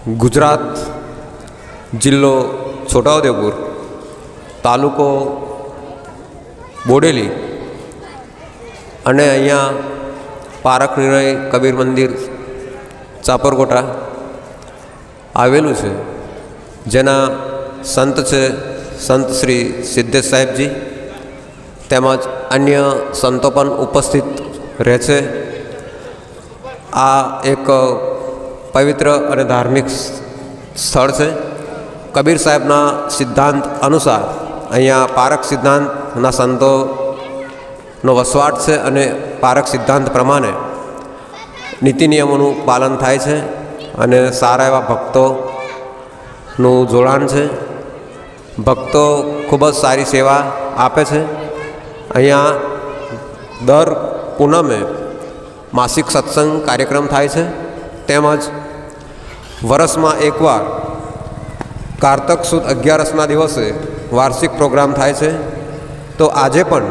ગુજરાત જિલ્લો છોટાઉદેપુર, તાલુકો બોડેલી અને અહીંયા પારખ નિર્ણય કબીર મંદિર ચાપરકોટા આવેલું છે, જેના સંત છે સંત શ્રી સિદ્ધેશ સાહેબજી, તેમજ અન્ય સંતો પણ ઉપસ્થિત રહે છે. આ એક પવિત્ર અને ધાર્મિક સ્થળ છે. કબીર સાહેબના સિદ્ધાંત અનુસાર અહીંયા પારખ સિદ્ધાંતના સંતોનો વસવાટ છે અને પારખ સિદ્ધાંત પ્રમાણે નીતિ નિયમોનું પાલન થાય છે અને સારા એવા ભક્તોનું જોડાણ છે. ભક્તો ખૂબ જ સારી સેવા આપે છે. અહીંયા દર પૂનમે માસિક સત્સંગ કાર્યક્રમ થાય છે, તેમજ વર્ષમાં એકવાર કારતક સુદ 11ના દિવસે વાર્ષિક પ્રોગ્રામ થાય છે. તો આજે પણ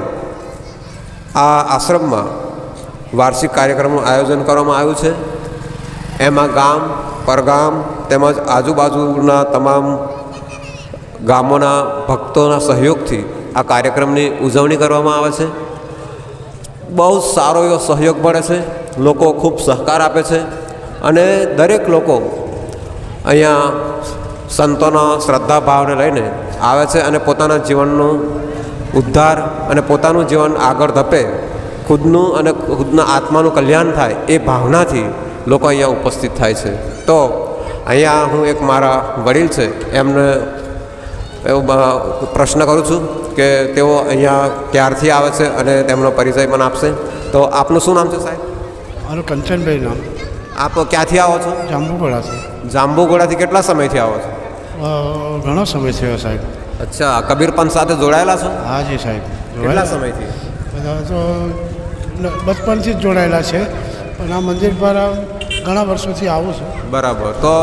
આ આશ્રમમાં વાર્ષિક કાર્યક્રમનું આયોજન કરવામાં આવ્યું છે. એમાં ગામ પરગામ તેમજ આજુબાજુના તમામ ગામોના ભક્તોના સહયોગથી આ કાર્યક્રમની ઉજવણી કરવામાં આવે છે. બહુ સારો એવો સહયોગ મળે છે, લોકો ખૂબ સહકાર આપે છે અને દરેક લોકો અહીંયા સંતોના શ્રદ્ધા ભાવને લઈને આવે છે અને પોતાના જીવનનો ઉદ્ધાર અને પોતાનું જીવન આગળ ધપે, ખુદનું અને ખુદના આત્માનું કલ્યાણ થાય એ ભાવનાથી લોકો અહીંયા ઉપસ્થિત થાય છે. તો અહીંયા હું એક મારા વડીલ છે એમને એવો પ્રશ્ન કરું છું કે તેઓ અહીંયા ક્યારથી આવે છે અને તેમનો પરિચય પણ આપશે. તો આપનું શું નામ છે સાહેબ? મારું કંચનભાઈ નામ. આપ ક્યાંથી આવો છો? જાંબુઘોડાથી. જાંબુઘોડાથી કેટલા સમયથી આવો છો? ઘણો સમય થયો સાહેબ. અચ્છા, કબીર પંથ સાથે જોડાયેલા છો? હા જી સાહેબ. કેટલા સમયથી? બધા તો બચપનથી જ જોડાયેલા છે, પણ આ મંદિર પર ઘણા વર્ષોથી આવું છું. બરાબર. તો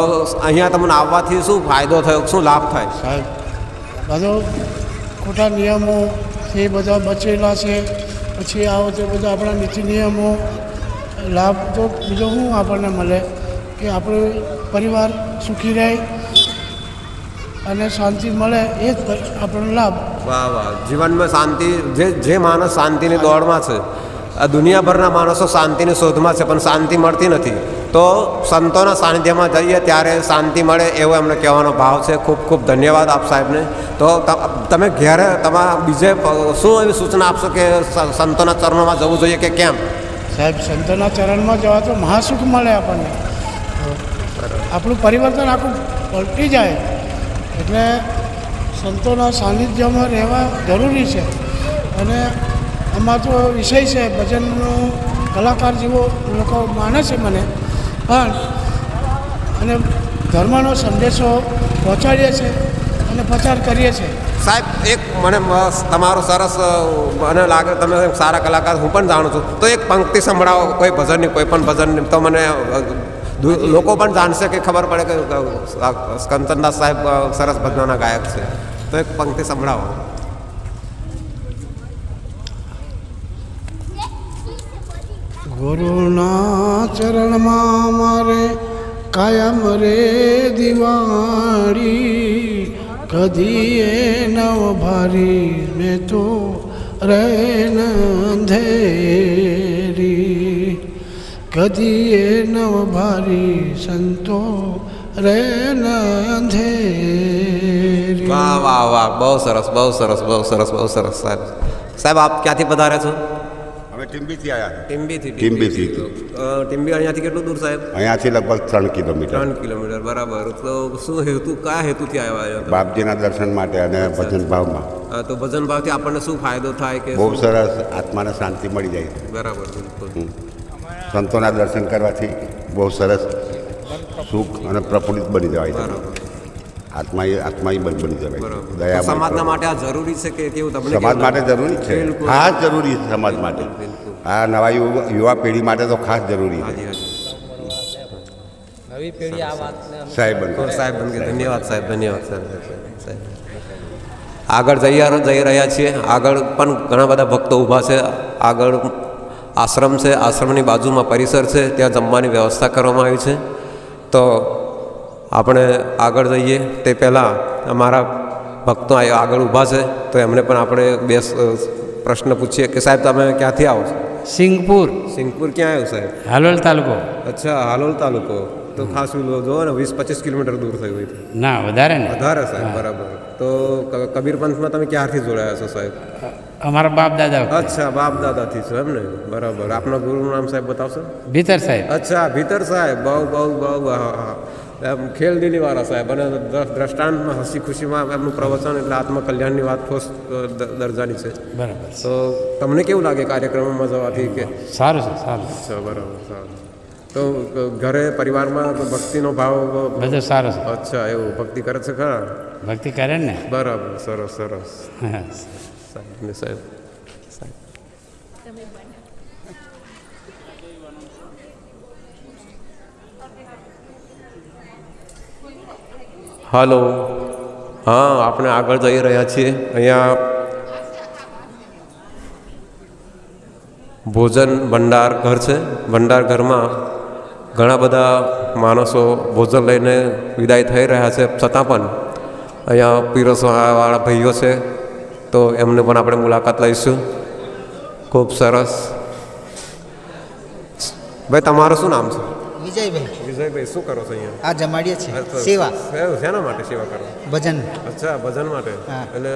અહીંયા તમને આવવાથી શું ફાયદો થયો, શું લાભ થાય? સાહેબ બધો ખોટા નિયમોથી બધા બચેલા છે. પછી આવો તે બધા આપણા નીતિ નિયમો લાભ તો બીજો શું આપણને મળે કે આપણો પરિવાર સુખી રહે અને શાંતિ મળે, એ જ આપણો લાભ. વાહ વાહ. જીવનમાં શાંતિ, જે માણસ શાંતિની દોડમાં છે, આ દુનિયાભરના માણસો શાંતિની શોધમાં છે પણ શાંતિ મળતી નથી, તો સંતોના સાનિધ્યમાં જઈએ ત્યારે શાંતિ મળે એવો એમને કહેવાનો ભાવ છે. ખૂબ ખૂબ ધન્યવાદ આપ સાહેબને. તો તમે ઘેરે તમારા બીજે શું એવી સૂચના આપશો કે સંતોના ચરણોમાં જવું જોઈએ કે કેમ? સાહેબ સંતોના ચરણમાં જવા તો મહાસુખ મળે આપણને, આપણું પરિવર્તન આખું પલટી જાય. એટલે સંતોના સાનિધ્યમાં રહેવા જરૂરી છે. અને આમાં તો વિષય છે ભજનનો, કલાકાર જેવો લોકો માને છે મને, પણ અને ધર્મનો સંદેશો પહોંચાડીએ છીએ અને પ્રચાર કરીએ છીએ. સાહેબ એક મને તમારો સરસ મને લાગે, તમે સારા કલાકાર હું પણ જાણું છું, તો એક પંક્તિ સંભળાવો કોઈ ભજનની, કોઈ પણ ભજનની, તો મને લોકો પણ જાણશે કે ખબર પડે કે કંચનદાસ સાહેબ સરસ ભજનના ગાયક છે. તો એક પંક્તિ સંભળાવો. ગુરુના ચરણમાં મારે કાયમ રે દિવાળી, કદી એ નવ ભારી મેં તો રહે અંધેરી, કદી એ નવ ભારી સંતો રે અંધેરી. વાહ વાહ વાહ, બહુ સરસ, બહુ સરસ, બહુ સરસ, બહુ સરસ. સાહેબ સાહેબ આપ ક્યાંથી પધાર્યા છો? અમે ટીમ્બીથી આવ્યા. ટીમ્બીથી? ટીમ્બીથી. ટીમ્બી અહીંયાથી કેટલું દૂર સાહેબ? અહીંયાથી લગભગ 3 કિલોમીટર. 3 કિલોમીટર, બરાબર. તો શું હેતુ, કયા હેતુથી આવ્યા? બાપજીના દર્શન માટે અને ભજન ભાવમાં. તો ભજન ભાવથી આપણને શું ફાયદો થાય કે? બહુ સરસ, આત્માને શાંતિ મળી જાય. બરાબર, બિલકુલ. સંતોના દર્શન કરવાથી બહુ સરસ સુખ અને પ્રફુલ્લિત બની જવાય છે. આત્મા બની જવાય. દયા સમાજના માટે આ જરૂરી છે કે કેવું? તમને સમાજ માટે જરૂરી છે, ખાસ જરૂરી છે સમાજ માટે. આ નવા યુવા પેઢી માટે તો ખાસ જરૂરી છે. નવી પેઢી આ વાત સાહેબ ધન્યવાદ સાહેબ, ધન્યવાદ સાહેબ. આગળ જઈ રહ્યા છીએ. આગળ પણ ઘણા બધા ભક્તો ઊભા છે. આગળ આશ્રમ છે, આશ્રમની બાજુમાં પરિસર છે, ત્યાં જમવાની વ્યવસ્થા કરવામાં આવી છે. તો આપણે આગળ જઈએ તે પહેલાં અમારા ભક્તો આગળ ઊભા છે, તો એમને પણ આપણે બે પ્રશ્ન પૂછીએ કે સાહેબ તમે ક્યાંથી આવો છો? સિંગપુર, સિંગપુર ક્યાં આવ્યું સાહેબ? હાલોલ તાલુકો. અચ્છા, હાલોલ તાલુકો. તો ખાસ જો ને 20-25 કિલોમીટર દૂર થયું હોય તો. ના, વધારે ને. વધારે સાહેબ, બરાબર. તો કબીર પંથમાં તમે ક્યારથી જોડાયા છો સાહેબ? અમારા બાપ દાદા. અચ્છા, બાપ દાદાથી છો એમ ને, બરાબર. આપના ગુરુનું નામ સાહેબ બતાવશો? ભીતર સાહેબ. અચ્છા, ભીતર સાહેબ. બહુ બહુ બહુ હા હા, એમ ખેલદિલીવાળા સાહેબ. અને દ્રષ્ટાંતમાં હસી ખુશીમાં એમનું પ્રવચન એટલે આત્મકલ્યાણની વાત ઠોસ દરજાની છે. બરાબર. તો તમને કેવું લાગે કાર્યક્રમમાં જવાથી કે? સારું છે, સારું. અચ્છા, બરાબર, સારું. તો ઘરે પરિવારમાં ભક્તિનો ભાવ બધું સારું છે. અચ્છા, એવું ભક્તિ કરે છે ખરા? ભક્તિ કરે ને. બરાબર, સરસ સરસ. હા. સાહેબ ને સાહેબ હાલો. હા, આપણે આગળ જઈ રહ્યા છીએ. અહીંયા ભોજન ભંડાર ઘર છે. ભંડાર ઘરમાં ઘણા બધા માણસો ભોજન લઈને વિદાય થઈ રહ્યા છે, છતાં પણ અહીંયા પીરસવાવાળા ભાઈઓ છે, તો એમને પણ આપણે મુલાકાત લઈશું. ખૂબ સરસ. ભાઈ, તમારું શું નામ છે? વિજયભાઈ. વિજયભાઈ, શું કરો છો અહીંયા? આ જમાડીએ છીએ સેવા. શેના માટે સેવા કરો? ભજન. અચ્છા, ભજન માટે. હા. એટલે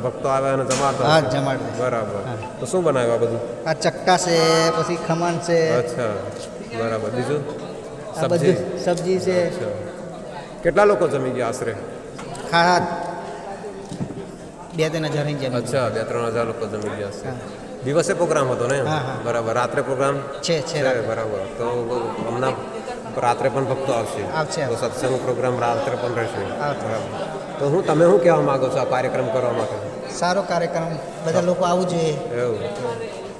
ભક્તો આવે અને જમાડતા હા, હશે? જમાડે. બરાબર. હા. તો શું બનાવ્યું આ બધું? આ ચક્કા છે, પછી ખમણ છે, અચ્છા, બરાબર. બીજું? આ બધું સબ્જી છે. અચ્છા. કેટલા લોકો જમી ગયા આશરે? ખારા 2-3 હજાર જમી. અચ્છા, 2-3 હજાર લોકો જમી ગયા છે. હા. દિવસે પ્રોગ્રામ હતો ને? હા, હા. બરાબર. રાત્રે પ્રોગ્રામ છે. બરાબર. તો હમણાં રાત્રે પણ ભક્તો આવશે? આવશે. તો સત્સંગ પ્રોગ્રામ રાત્રે પણ રહેશે? આવશે. બરાબર. તો તમે શું કહેવા માંગો છો આ કાર્યક્રમ કરવા માટે? સારો કાર્યક્રમ, બધા લોકો આવવું જોઈએ. એવું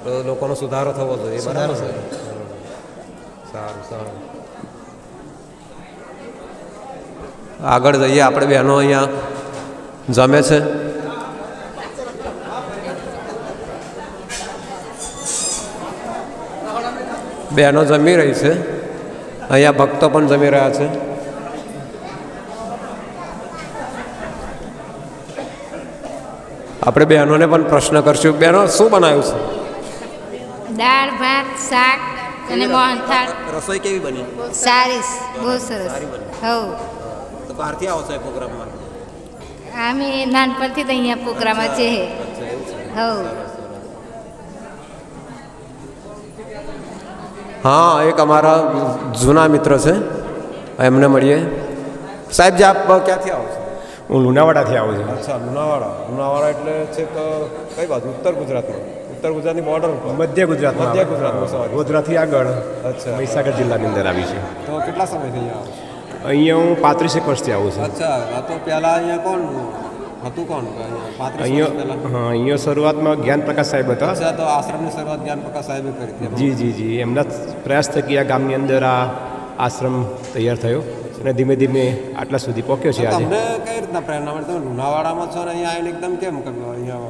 તો લોકોનો સુધારો થવો જોઈએ. બરાબર સુધારો છે. સારું સારું. આગળ જઈએ. આપણે બહેનો અહીંયા જમે છે. બહેનો જમી રહી છે. અહીંયા ભક્તો પણ જમી રહ્યા છે. આપણે બહેનોને પણ પ્રશ્ન કરશું. બહેનો, શું બનાવ્યું છે? દાળ, ભાત, શાક અને મોહનથાળ. રસોઈ કેવી બની? સારી, બહુ સરસ. હવ તો બહારથી આવો છો એ પ્રોગ્રામમાં? અમે નાનપણથી જ અહીંયા પ્રોગ્રામમાં છે. હવ હા, એક અમારા જૂના મિત્ર છે, એમને મળીએ. સાહેબ, જે આપ ક્યાંથી આવો છો? હું લુણાવાડાથી આવું છું. અચ્છા, લુણાવાડા એટલે છે તો કઈ બાજુ? ઉત્તર ગુજરાતમાં? ઉત્તર ગુજરાતની બોર્ડર ઉપર? મધ્ય ગુજરાતમાં. મધ્ય ગુજરાતમાં, sorry. ગોધરાથી આગળ. અચ્છા. મહીસાગર જિલ્લાની અંદર આવી છે. તો કેટલા સમયથી અહીંયા આવો છો? અહીંયા હું 35 વર્ષથી આવું છું. અચ્છા, તો પહેલાં અહીંયા કોણ હતું? કોણ અહીંયા શરૂઆતમાં જ્ઞાન પ્રકાશ સાહેબ હતા. અચ્છા, તો આશ્રમની શરૂઆત જ્ઞાન પ્રકાશ સાહેબે કરી હતી? જી. એમના પ્રયાસ થકી આ ગામની અંદર આ આશ્રમ તૈયાર થયો અને ધીમે ધીમે આટલા સુધી પહોંચ્યો છે આજે. તમને કઈ રીતના પ્રેરણા મળી? તમે લુણાવાડામાં છો ને અહીંયા આવીને એકદમ કેમ અહીંયા?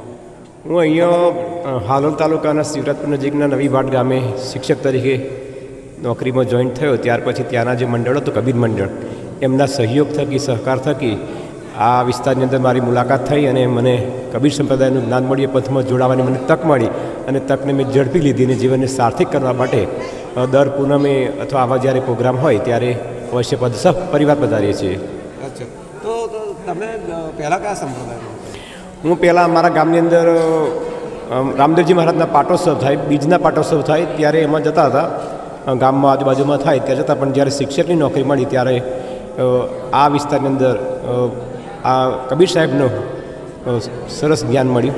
હું અહીંયા હાલોલ તાલુકાના શિવરાજપુર નજીકના નવી ભાટ ગામે શિક્ષક તરીકે નોકરીમાં જોઈન્ટ થયો. ત્યાર પછી ત્યાંના જે મંડળ હતું કબીર મંડળ, એમના સહયોગ થકી, સહકાર થકી આ વિસ્તારની અંદર મારી મુલાકાત થઈ અને મને કબીર સંપ્રદાયનું જ્ઞાન મળ્યું, પંથમાં જોડાવાની મને તક મળી અને તકને મેં ઝડપી લીધી અને જીવનને સાર્થક કરવા માટે દર પૂનમે અથવા આવા જ્યારે પ્રોગ્રામ હોય ત્યારે અવશ્ય પરિવાર પધારીએ છીએ. અચ્છા, તો તમે પહેલાં કયા સંપ્રદાયમાં? હું પહેલાં મારા ગામની અંદર રામદેવજી મહારાજના પાટોત્સવ થાય, બીજના પાટોત્સવ થાય ત્યારે એમાં જતા હતા. ગામમાં આજુબાજુમાં થાય ત્યાં જતાં, પણ જ્યારે શિક્ષકની નોકરી મળી ત્યારે આ વિસ્તારની અંદર આ કબીર સાહેબનું સરસ જ્ઞાન મળ્યું.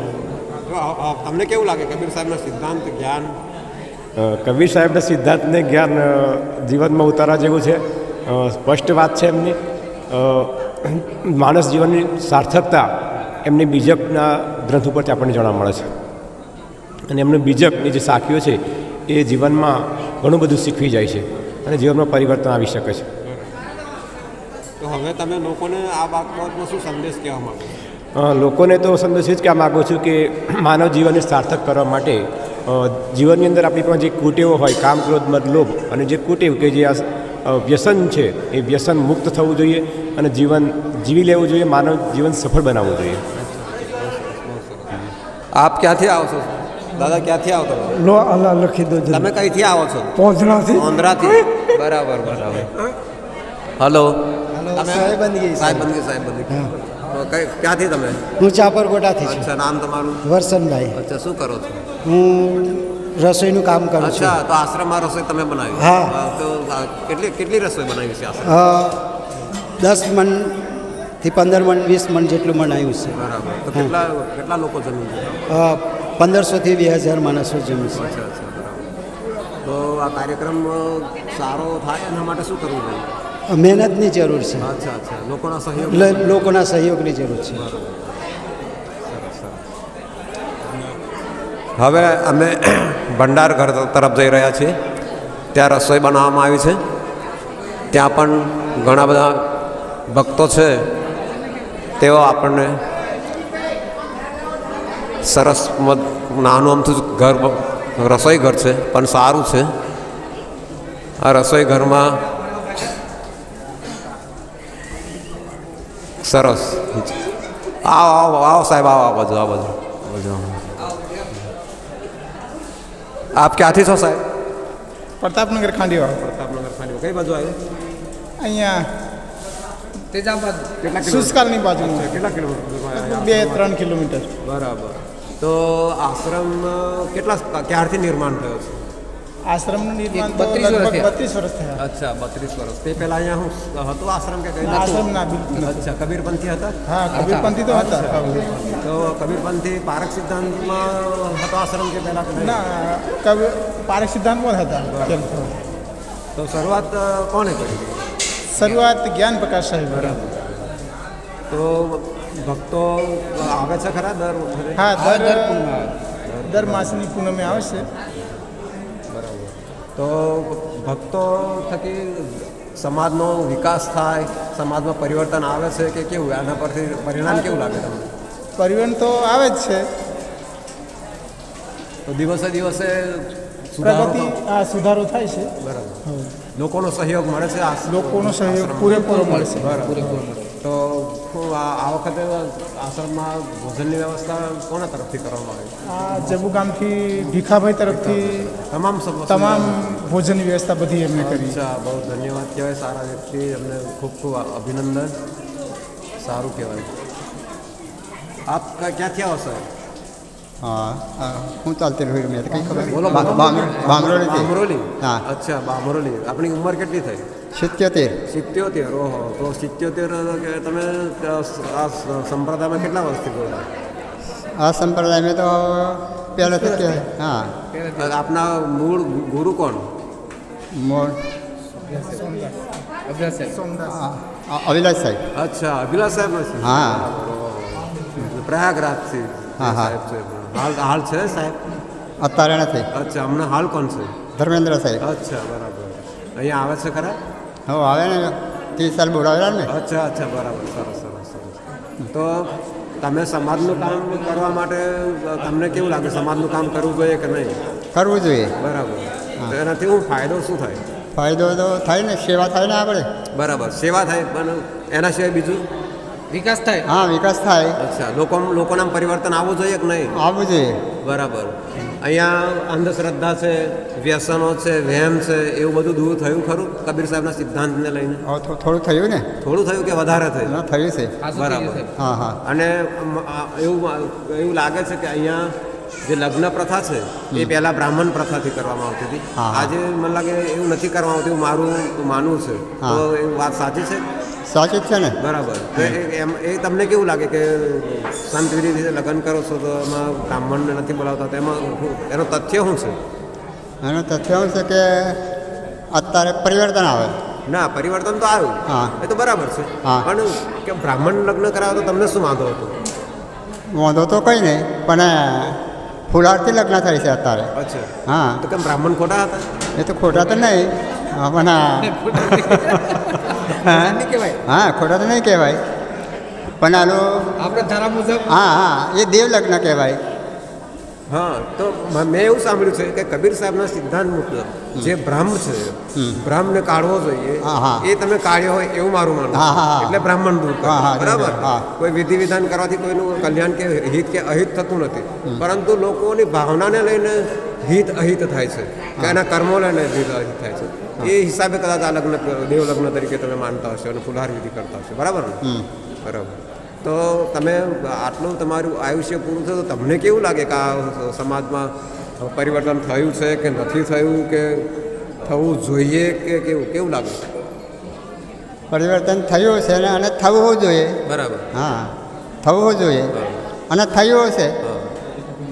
તમને કેવું લાગે કબીર સાહેબના સિદ્ધાંત જ્ઞાન? કબીર સાહેબના સિદ્ધાંતને જ્ઞાન જીવનમાં ઉતારવા જેવું છે. સ્પષ્ટ વાત છે એમની. માણસ જીવનની સાર્થકતા એમની બીજકના ગ્રંથ ઉપરથી આપણને જાણવા મળે છે અને એમનું બીજકની જે સાખીઓ છે એ જીવનમાં ઘણું બધું શીખવી જાય છે અને જીવનમાં પરિવર્તન આવી શકે છે. તો હવે તમે લોકોને આ બાબતમાં શું સંદેશ કહેવા માગો? લોકોને તો સંદેશ જ કહેવા માગું છું કે માનવ જીવનને સાર્થક કરવા માટે જીવનની અંદર આપણી પાસે જે કુટેવો હોય, કામ, ક્રોધ, મદ, લોભ અને જે કુટેવ કે જે આ વ્યસન છે એ વ્યસન મુક્ત થવું જોઈએ અને જીવન જીવી લેવું જોઈએ, માનવ જીવન સફળ બનાવવું જોઈએ. આપ ક્યાંથી આવો છો દાદા? ક્યાંથી આવો તમે? લો અલ્લાહ લખી દો તમે કઈથી આવો છો? પહોંચનાથી ઓંધરાથી. બરાબર. હલો સાહેબંદગી સાહેબંદી. ક્યાંથી તમે? હું ચાપરકોટાથી છું. અચ્છા, નામ તમારું? વરસનભાઈ. અચ્છા, શું કરો છો? હું રસોઈનું કામ કરું છું. અચ્છા, તો આશ્રમમાં રસોઈ તમે બનાવી? હા. તો કેટલી રસોઈ બનાવી છે આશ્રમ? 10 મણથી 15 મણ 20 મણ જેટલું બનાવ્યું છે. બરાબર. તો કેટલા લોકો જમી છે? 1500થી 2000 માણસો જમે છે. અચ્છા, બરાબર. તો આ કાર્યક્રમ સારો થાય એના માટે શું કરવું જોઈએ? મહેનતની જરૂર છે. અચ્છા, લોકોના સહયોગ. લોકોના સહયોગની જરૂર છે. હવે અમે ભંડાર ઘર તરફ જઈ રહ્યા છીએ. ત્યાં રસોઈ બનાવવામાં આવી છે. ત્યાં પણ ઘણા બધા ભક્તો છે. તેઓ આપણને સરસ નાનું અમથું ઘર, રસોઈ ઘર છે પણ સારું છે. આ રસોઈ ઘરમાં સરસ. આવો સાહેબ, આવો આ બાજુ. આપ ક્યાંથી છો સાહેબ? પ્રતાપનગર ખાંડીવાળો. પ્રતાપનગર ખાંડીવાળો. કઈ બાજુ આવ્યું? અહીંયા કેટલા સુસ્કાલની બાજુમાં. કેટલા કિલોમીટર? 2-3 કિલોમીટર. બરાબર. તો આશ્રમ ક્યારથી નિર્માણ થયો છે? આશ્રમનું નિર્માણ તો લગભગ 32 વર્ષ થયા. અચ્છા, 32 વર્ષ. તે પહેલા અહીંયા હું હતું આશ્રમ કે કઈ? આશ્રમ ના, બિલકુલ નથી. અચ્છા, કબીરપંથી હતા? હા, કબીરપંથી તો હતા. તો કબીરપંથી પારક સિદ્ધાંતમાં હતો આશ્રમ કે પહેલા? ના, પારક સિદ્ધાંત પણ હતા. તો શરૂઆત કોણે કરી? શરૂઆત જ્ઞાન પ્રકાશ સાહેબ. બરાબર. તો ભક્તો આવે છે ખરા દર વખતે? હા, દર માસની પૂનમે આવે છે. તો ભક્તો થકી સમાજનો વિકાસ થાય, સમાજમાં પરિવર્તન આવે છે કે કેવું? આના પરથી પરિણામ કેવું લાગે તમને? પરિવર્તન તો આવે જ છે. તો દિવસે પ્રગતિ, સુધારો થાય છે. બરાબર. લોકોનો સહયોગ મળે છે? લોકોનો સહયોગ પૂરેપૂરો મળે છે. તો આ વખતે આશ્રમમાં ભોજનની વ્યવસ્થા કોના તરફથી કરવામાં આવી? આ જબુગામથી ભીખાભાઈ તરફથી તમામ ભોજનની વ્યવસ્થા બધી એમને કરી. અચ્છા, બહુ ધન્યવાદ કહેવાય. સારા વ્યક્તિ, એમને ખૂબ ખૂબ અભિનંદન. સારું કહેવાય. આપ ક્યાંથી આવો સાહેબ? હા, હું ચાલતી રહ્યું. મેં કંઈ ખબર બોલો. બામરોલી. હા. અચ્છા, બામરોલી. આપણી ઉંમર કેટલી થઈ? 77. 77. ઓહો. તો 77 કે તમે આ સંપ્રદાયમાં કેટલા વર્ષથી જોડા? આ સંપ્રદાયમાં તો પહેલાંથી હા. આપના મૂળ ગુરુ કોણ? અવિલાસ સાહેબ. અચ્છા, અભિલાષ સાહેબ નથી? હા. પ્રયાગરાજથી હા. સાહેબ છે. હાલ છે સાહેબ? અત્યારે નથી. અચ્છા, હમણાં હાલ કોણ છે? ધર્મેન્દ્ર સાહેબ. અચ્છા, બરાબર. અહીંયા આવે છે ખરા? હવે આવે ને 30 સાલ બોલાવેલા ને. અચ્છા, બરાબર. સરસ. તો તમે સમાજનું કામ કરવા માટે તમને કેવું લાગે? સમાજનું કામ કરવું જોઈએ કે નહીં? કરવું જોઈએ. બરાબર. તો એનાથી હું ફાયદો શું થાય? ફાયદો તો થાય ને, સેવા થાય ને આપણે. બરાબર, સેવા થાય. પણ એના સિવાય બીજું? વિકાસ થાય. હા, વિકાસ થાય. અચ્છા, લોકોના પરિવર્તન આવવું જોઈએ કે નહીં? આવવું જોઈએ. બરાબર. અહીંયા અંધશ્રદ્ધા છે, વ્યસનો છે, વહેમ છે, એવું બધું દૂર થયું ખરું કબીર સાહેબના સિદ્ધાંતને લઈને? થોડું થયું ને. થોડું થયું કે વધારે થયું? ના, થયું છે. બરાબર. હા. અને એવું લાગે છે કે અહીંયા જે લગ્ન પ્રથા છે એ પહેલાં બ્રાહ્મણ પ્રથાથી કરવામાં આવતી હતી. આજે મને લાગે એવું નથી કરવામાં આવતું, મારું માનવું છે. તો એ વાત સાચી છે? સાચી જ છે ને. બરાબર. એ તમને કેવું લાગે કે સંત વિધિથી લગ્ન કરો છો તો એમાં બ્રાહ્મણને નથી બોલાવતા, તો એમાં એનો તથ્ય શું છે? એનું તથ્ય શું છે કે અત્યારે પરિવર્તન આવે. ના, પરિવર્તન તો આવ્યું. હા. એ તો બરાબર છે. હા. પણ કે બ્રાહ્મણ લગ્ન કરાવો તો તમને શું વાંધો હતો? વાંધો તો કંઈ નહીં, પણ ફુલારથી લગ્ન થાય છે અત્યારે. અચ્છા. હા. તો કેમ બ્રાહ્મણ ખોટા હતા? એ તો ખોટા તો નહીં, પણ હા, ખોટા તો નહીં કહેવાય, પણ આનો આપણે ધારા મુજબ. હા, એ દેવ લગ્ન કહેવાય. હા. તો મેં એવું સાંભળ્યું છે કે કબીર સાહેબના સિદ્ધાંત મુજબ જે ભ્રમ છે ભ્રમને કાઢવો જોઈએ હા, હા. એ તમે કાઢ્યો હોય એવું મારું માનવું હા, હા, હા. એટલે બ્રાહ્મણ દૂર કરો. હા, હા, બરાબર હા. કોઈ વિધિ વિધાન કરવાથી કોઈનું કલ્યાણ કે હિત કે અહિત થતું નથી પરંતુ લોકોની ભાવનાને લઈને હિત અહિત થાય છે કે એના કર્મો લઈને હિત અહિત થાય છે એ હિસાબે કદાચ આ લગ્ન દેવ લગ્ન તરીકે તમે માનતા હશો અને ફુલહાર વિધિ કરતા હશો બરાબર ને બરાબર તો તમે આટલું તમારું આયુષ્ય પૂરું થયું તો તમને કેવું લાગે કે આ સમાજમાં પરિવર્તન થયું છે કે નથી થયું કે થવું જોઈએ કે કેવું લાગે પરિવર્તન થયું છે ને અને થવું જોઈએ. બરાબર હા, થવું જોઈએ અને થયું છે.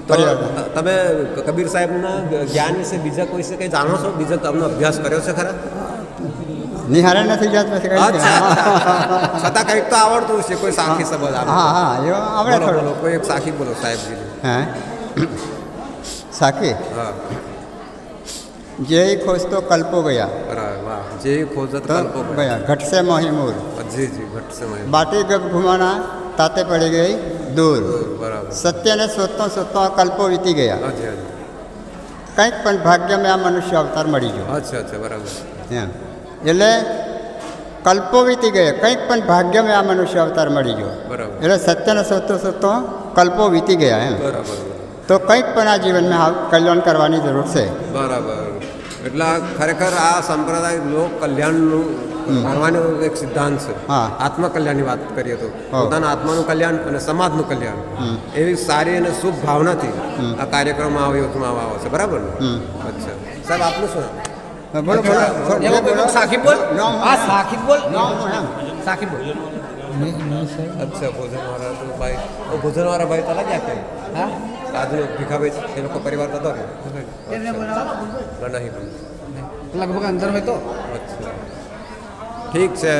તો તમે કબીર સાહેબના જ્ઞાન વિશે બીજા કોઈ વિશે કંઈ જાણો છો બીજા તમને અભ્યાસ કર્યો છે ખરા નિહારે નથી જાત પછી કઈ અચ્છા છતાં કંઈક તો આવડતું હશે કોઈ સાખી સંબંધ આપો. હા હા એવું આવડે બોલો, થોડું. બોલો, કોઈ એક સાખી બોલો સાહેબજી હા સાખી હા જે ખોજ તો કલ્પો ગયા બરાબર વાહ જે ખોજત તો કલ્પો ગયા ઘટસે મોહી મૂર જી જી ઘટ સમય બાટી ગપ ઘુમાના તાતે પડી ગઈ દૂર બરાબર સત્યને શોધતો શોધતો આ કલ્પો વીતી ગયા. હાજી હાજી કંઈક પણ ભાગ્યમાં આ મનુષ્ય અવતાર મળી ગયો અચ્છા અચ્છા બરાબર એમ એટલે કલ્પો વીતી ગયા કંઈક પણ ભાગ્યમાં આ મનુષ્ય અવતાર મળી ગયો બરાબર એટલે સત્યને શોધતો શોધતો કલ્પો વીતી ગયા એમ. બરાબર તો કંઈક પણ આ જીવનમાં કલ્યાણ કરવાની જરૂર છે. બરાબર એટલે આ ખરેખર આ સંપ્રદાય લોક કલ્યાણનું કરવાનો એક સિદ્ધાંત છે હા. આત્મકલ્યાણની વાત કરીએ તો પોતાના આત્માનું કલ્યાણ અને સમાજનું કલ્યાણ એવી સારી અને શુભ ભાવનાથી આ કાર્યક્રમમાં યોજવામાં આવે છે બરાબર ને અચ્છા સાહેબ આપનું શું નામ? બોલો બોલો એમાં કોઈ સાખી બોલ હા સાખી બોલ સાખી બોલ अच्छा भोजन वाला तो भाई वो भोजन वाला भाई चला गया क्या હા आज लोग भीखा भाई ये लोग का परिवार था तो नहीं લગભગ અંદર હોય તો અચ્છા ઠીક છે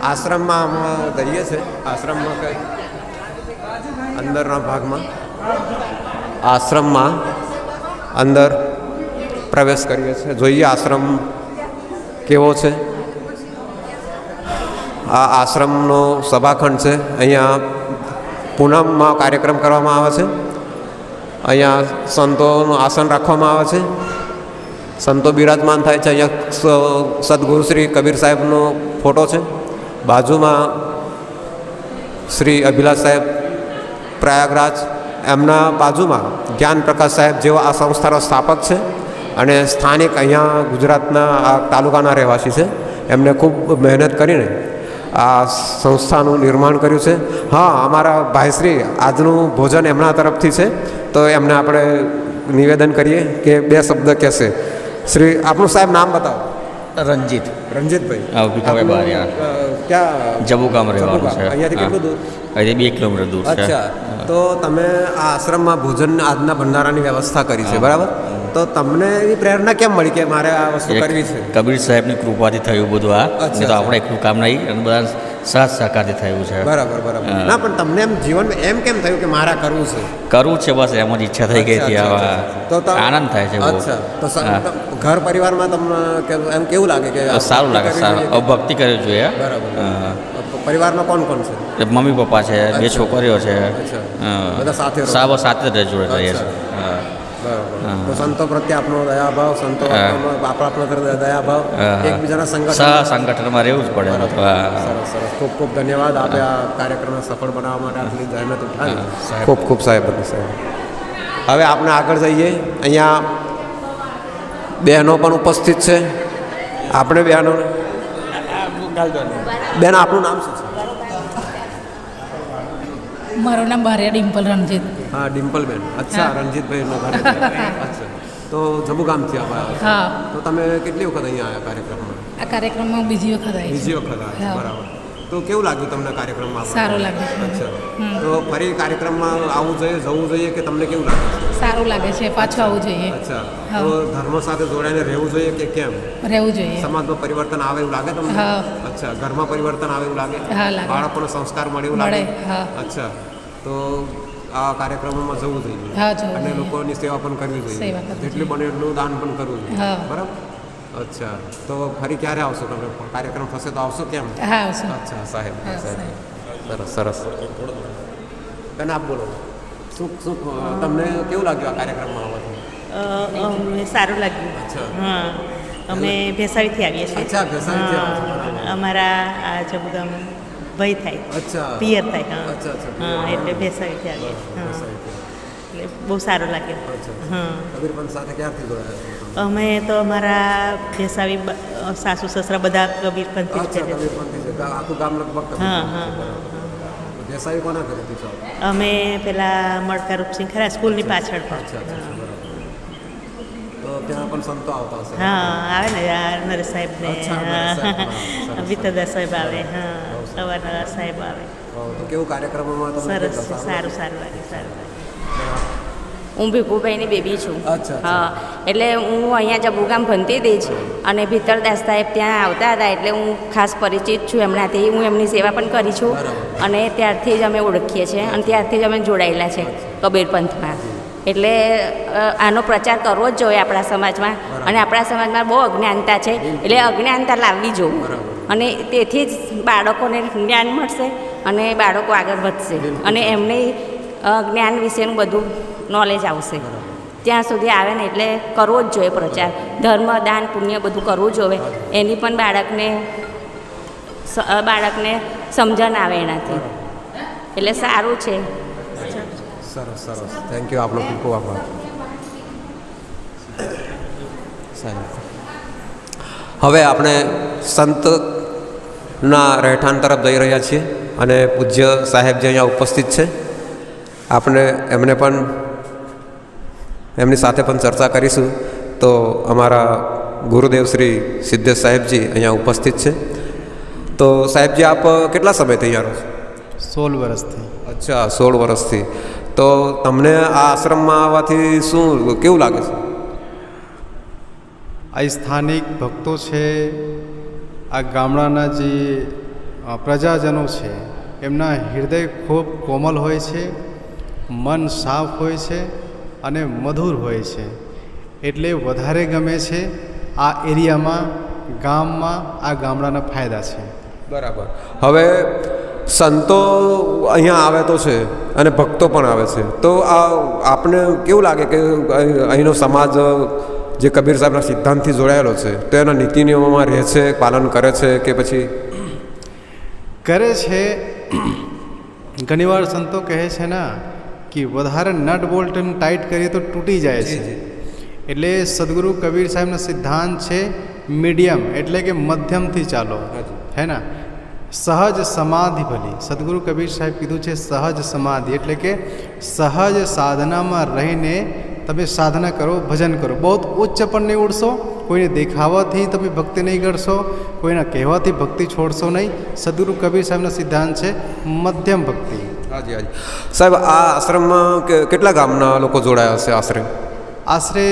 આશ્રમમાં અમે જઈએ છીએ આશ્રમમાં કંઈ અંદરના ભાગમાં આશ્રમમાં અંદર પ્રવેશ કરીએ છીએ જોઈએ આશ્રમ કેવો છે આ આશ્રમનો સભાખંડ છે અહીંયા પૂનમમાં કાર્યક્રમ કરવામાં આવે છે અહીંયા સંતોનું આસન રાખવામાં આવે છે સંતો બિરાજમાન થાય છે અહીંયા સદગુરુ શ્રી કબીર સાહેબનો ફોટો છે બાજુમાં શ્રી અભિલાષ સાહેબ પ્રયાગરાજ એમના બાજુમાં જ્ઞાન પ્રકાશ સાહેબ જેવા આ સંસ્થાના સ્થાપક છે અને સ્થાનિક અહીંયા ગુજરાતના આ તાલુકાના રહેવાસી છે એમને ખૂબ મહેનત કરીને આ સંસ્થાનું નિર્માણ કર્યું છે. હા અમારા ભાઈશ્રી આજનું ભોજન એમના તરફથી છે તો એમને આપણે નિવેદન કરીએ કે બે શબ્દ કહેશે. શ્રી આપનું સાહેબ નામ બતાવો. રંજીત રંજીતભાઈ ભીખાભાઈ બારિયા ક્યાં જબુ ગામ રહેવાનું છે. અહીંયાથી કેટલું દૂર? અહીંથી 2 કિલોમીટર દૂર છે. અચ્છા તો તમે આ આશ્રમમાં ભોજન આજના ભંડારાની વ્યવસ્થા કરી છે બરાબર તો તમને એવી પ્રેરણા કેમ મળી કે મારે આ વસ્તુ કરવી છે? કબીર સાહેબની કૃપાથી થયું બધું આ અચ્છા. નહીં તો આપણે એકલું કામ નહીં અને બધા સાથ સહકારથી થયું છે. બરાબર બરાબર ના પણ તમને એમ જીવનમાં એમ કેમ થયું કે મારે આ કરવું છે? કરવું છે બસ એમ જ ઈચ્છા થઈ ગઈ હતી. અચ્છા, આવા અચ્છા. તો તમે- આનંદ થાય છે બહુ. અચ્છા તો હા. ઘર પરિવારમાં તમને એમ કેવું લાગે કે આ સારું લાગે કરવી સારું જોઈએ કે- ભક્તિ કરવી જોઈએ. બરાબર હા. પરિવારમાં કોણ કોણ છે? મમ્મી પપ્પા છે, 2 અચ્છા. છોકરીઓ છે. અચ્છા. હા. બધા સાથે રહો? સાવ સાથે જ જોડે રહીએ છીએ. અચ્છા. હા. બરાબર હા. તો સંતો પ્રત્યે આપનો દયાભાવ સંતો હા. આપણા પ્રત્યે દયાભાવ હા. એકબીજાના સંગઠન સંગઠનમાં રહેવું જ પડે. હા. સરસ સરસ ખૂબ ખૂબ ધન્યવાદ આપે આ કાર્યક્રમને સફળ બનાવવા માટે આટલી જહેમત ઉઠાવી હા, સાહેબ. ખૂબ ખૂબ સાહેબ સાહેબ હવે આપણે આગળ જઈએ અહીંયા બહેનો પણ ઉપસ્થિત છે આપણે બહેનો બેન આપનું નામ શું છે? મારું નામ બારિયા ડિમ્પલ રણજીત. હા ડિમ્પલબેન અચ્છા હા. રણજીતભાઈનું ઘર છે. અચ્છા તો જમ્મુ ગામથી આવ્યા છો. હા તો તમે કેટલી વખત અહીંયા આવ્યા કાર્યક્રમમાં? આ કાર્યક્રમમાં બીજી વખત આવી બીજી છે. વખત આવ્યા હા. બરાબર તો કેવું લાગ્યું તમને કાર્યક્રમમાં આવવાનું? સારું લાગે છે. અચ્છા હમ. તો ફરી કાર્યક્રમમાં આવવું જોઈએ જવું જોઈએ કે તમને કેવું લાગે છે? સારું લાગે છે પાછું આવવું જોઈએ. અચ્છા હા. તો ધર્મ સાથે જોડાઈને રહેવું જોઈએ કે કેમ? રહેવું જોઈએ. સમાજમાં પરિવર્તન આવે એવું લાગે તમને? હા. અચ્છા ઘરમાં પરિવર્તન આવે એવું લાગે? હા, લાગે. બાળકોને સંસ્કાર મળે એવું લાગે? મળે, હા. અચ્છા તો આ કાર્યક્રમોમાં જવું જોઈએ હા, જવું અને જોઈએ. લોકોની સેવા પણ કરવી જોઈએ સેવા કરવી જેટલું બને એટલું દાન પણ કરવું જોઈએ હા. બરાબર અચ્છા તો ફરી ક્યારે આવશો તમે કાર્યક્રમ થશે તો આવશો કેમ? હા આવશું. અચ્છા સાહેબ હા, સાહેબ સરસ સરસ બેન આપ બોલો શું શું તમને કેવું લાગ્યું આ કાર્યક્રમમાં આવવાથી? અમને સારું લાગ્યું. હા, અમે ભેસાવીથી આવીએ છીએ. અચ્છા, ભેસાવીથી આવો છો. હા, અમારા આ જબુગામ ભય થાય, અચ્છા, પિયર થાય. હા, અચ્છા, અચ્છા, હા, એટલે ભેસાવીથી આવીએ. હા, એટલે બહુ સારું લાગ્યું. હા, કબીરપંથ સાથે ક્યારથી જોડાયા? અમે તો અમારા ભેસાવી સાસુ સસરા બધા કબીરપંથી જ છે. કબીરપંથી છે, આખું ગામ લગભગ હા, હા, હા. ભેસાવી કોના ઘરેથી છો? અમે પેલા મળકા રૂપસિંહ ખરા સ્કૂલની પાછળ પણ. તો ત્યાં પણ સંતો આવતા હશે? હા, આવે ને આ નરેશ સાહેબ ને વિતરદાસ સાહેબ આવે. હા, સવારના સાહેબ આવે. તો કેવું કાર્યક્રમોમાં તમને સરસ છે, સારું સારું લાગે, સારું લાગે. હું ભીખુભાઈની બેબી છું. અચ્છા. હા, એટલે હું અહીંયા જબુગામ ભણતી હતી જ અને ભીતરદાસ સાહેબ ત્યાં આવતા હતા એટલે હું ખાસ પરિચિત છું એમનાથી. હું એમની સેવા પણ કરી છું અને ત્યારથી જ અમે ઓળખીએ છીએ અને ત્યારથી જ અમે જોડાયેલા છે કબીરપંથમાં. એટલે આનો પ્રચાર કરવો જ જોઈએ આપણા સમાજમાં. અને આપણા સમાજમાં બહુ અજ્ઞાનતા છે, એટલે અજ્ઞાનતા લાવવી જોઈએ અને તેથી જ બાળકોને જ્ઞાન મળશે અને બાળકો આગળ વધશે અને એમને જ્ઞાન વિશેનું બધું નોલેજ આવશે. ત્યાં સુધી આવે ને એટલે કરવો જ જોઈએ પ્રચાર. ધર્મ, દાન, પુણ્ય બધું કરવું જોઈએ. એની પણ બાળકને સમજણ આવે એનાથી. એટલે સારું છે. સરસ સરસ, થેન્ક યુ. આપનો ખૂબ ખૂબ આભાર. હવે આપણે સંતના રહેઠાણ તરફ જઈ રહ્યા છીએ અને પૂજ્ય સાહેબ જે અહીંયા ઉપસ્થિત છે, આપણે એમની સાથે પણ ચર્ચા કરીશું. તો અમારા ગુરુદેવ શ્રી સિદ્ધેશ સાહેબજી અહીંયા ઉપસ્થિત છે. તો સાહેબજી, આપ કેટલા સમયથી અહીંયા રહો છો? 16 વર્ષથી. અચ્છા, 16 વર્ષથી. તો તમને આ આશ્રમમાં આવવાથી કેવું લાગે છે? આ સ્થાનિક ભક્તો છે, આ ગામડાના જે પ્રજાજનો છે, એમના હૃદય ખૂબ કોમલ હોય છે, મન સાફ હોય છે અને મધુર હોય છે. એટલે વધારે ગમે છે આ એરિયામાં, ગામમાં. આ ગામડાના ફાયદા છે. બરાબર. હવે સંતો અહીંયા આવે તો છે અને ભક્તો પણ આવે છે, તો આ આપને કેવું લાગે કે અહીંનો સમાજ જે કબીર સાહેબના સિદ્ધાંતથી જોડાયેલો છે તો એના નીતિ નિયમોમાં રહે છે, પાલન કરે છે કે પછી? કરે છે. ઘણીવાર સંતો કહે છે ને કે વધારે નટ બોલ્ટ ટાઈટ કરીએ તો તૂટી જાય છે. એટલે સદગુરુ કબીર સાહેબનો સિદ્ધાંત છે મીડિયમ, એટલે કે મધ્યમથી ચાલો, હે ને. સહજ સમાધિ ભલી. સદગુરુ કબીર સાહેબ કીધું છે સહજ સમાધિ, એટલે કે સહજ સાધનામાં રહીને તમે સાધના કરો, ભજન કરો. બહુ ઉચ્ચ પણ નહીં ઉડશો, કોઈને દેખાવાથી તમે ભક્તિ નહીં કરશો, કોઈના કહેવાથી ભક્તિ છોડશો નહીં. સદગુરુ કબીર સાહેબનો સિદ્ધાંત છે મધ્યમ ભક્તિ. હાજી હાજી. સાહેબ, આ આશ્રમમાં કેટલા ગામના લોકો જોડાયા હશે આશરે? આશરે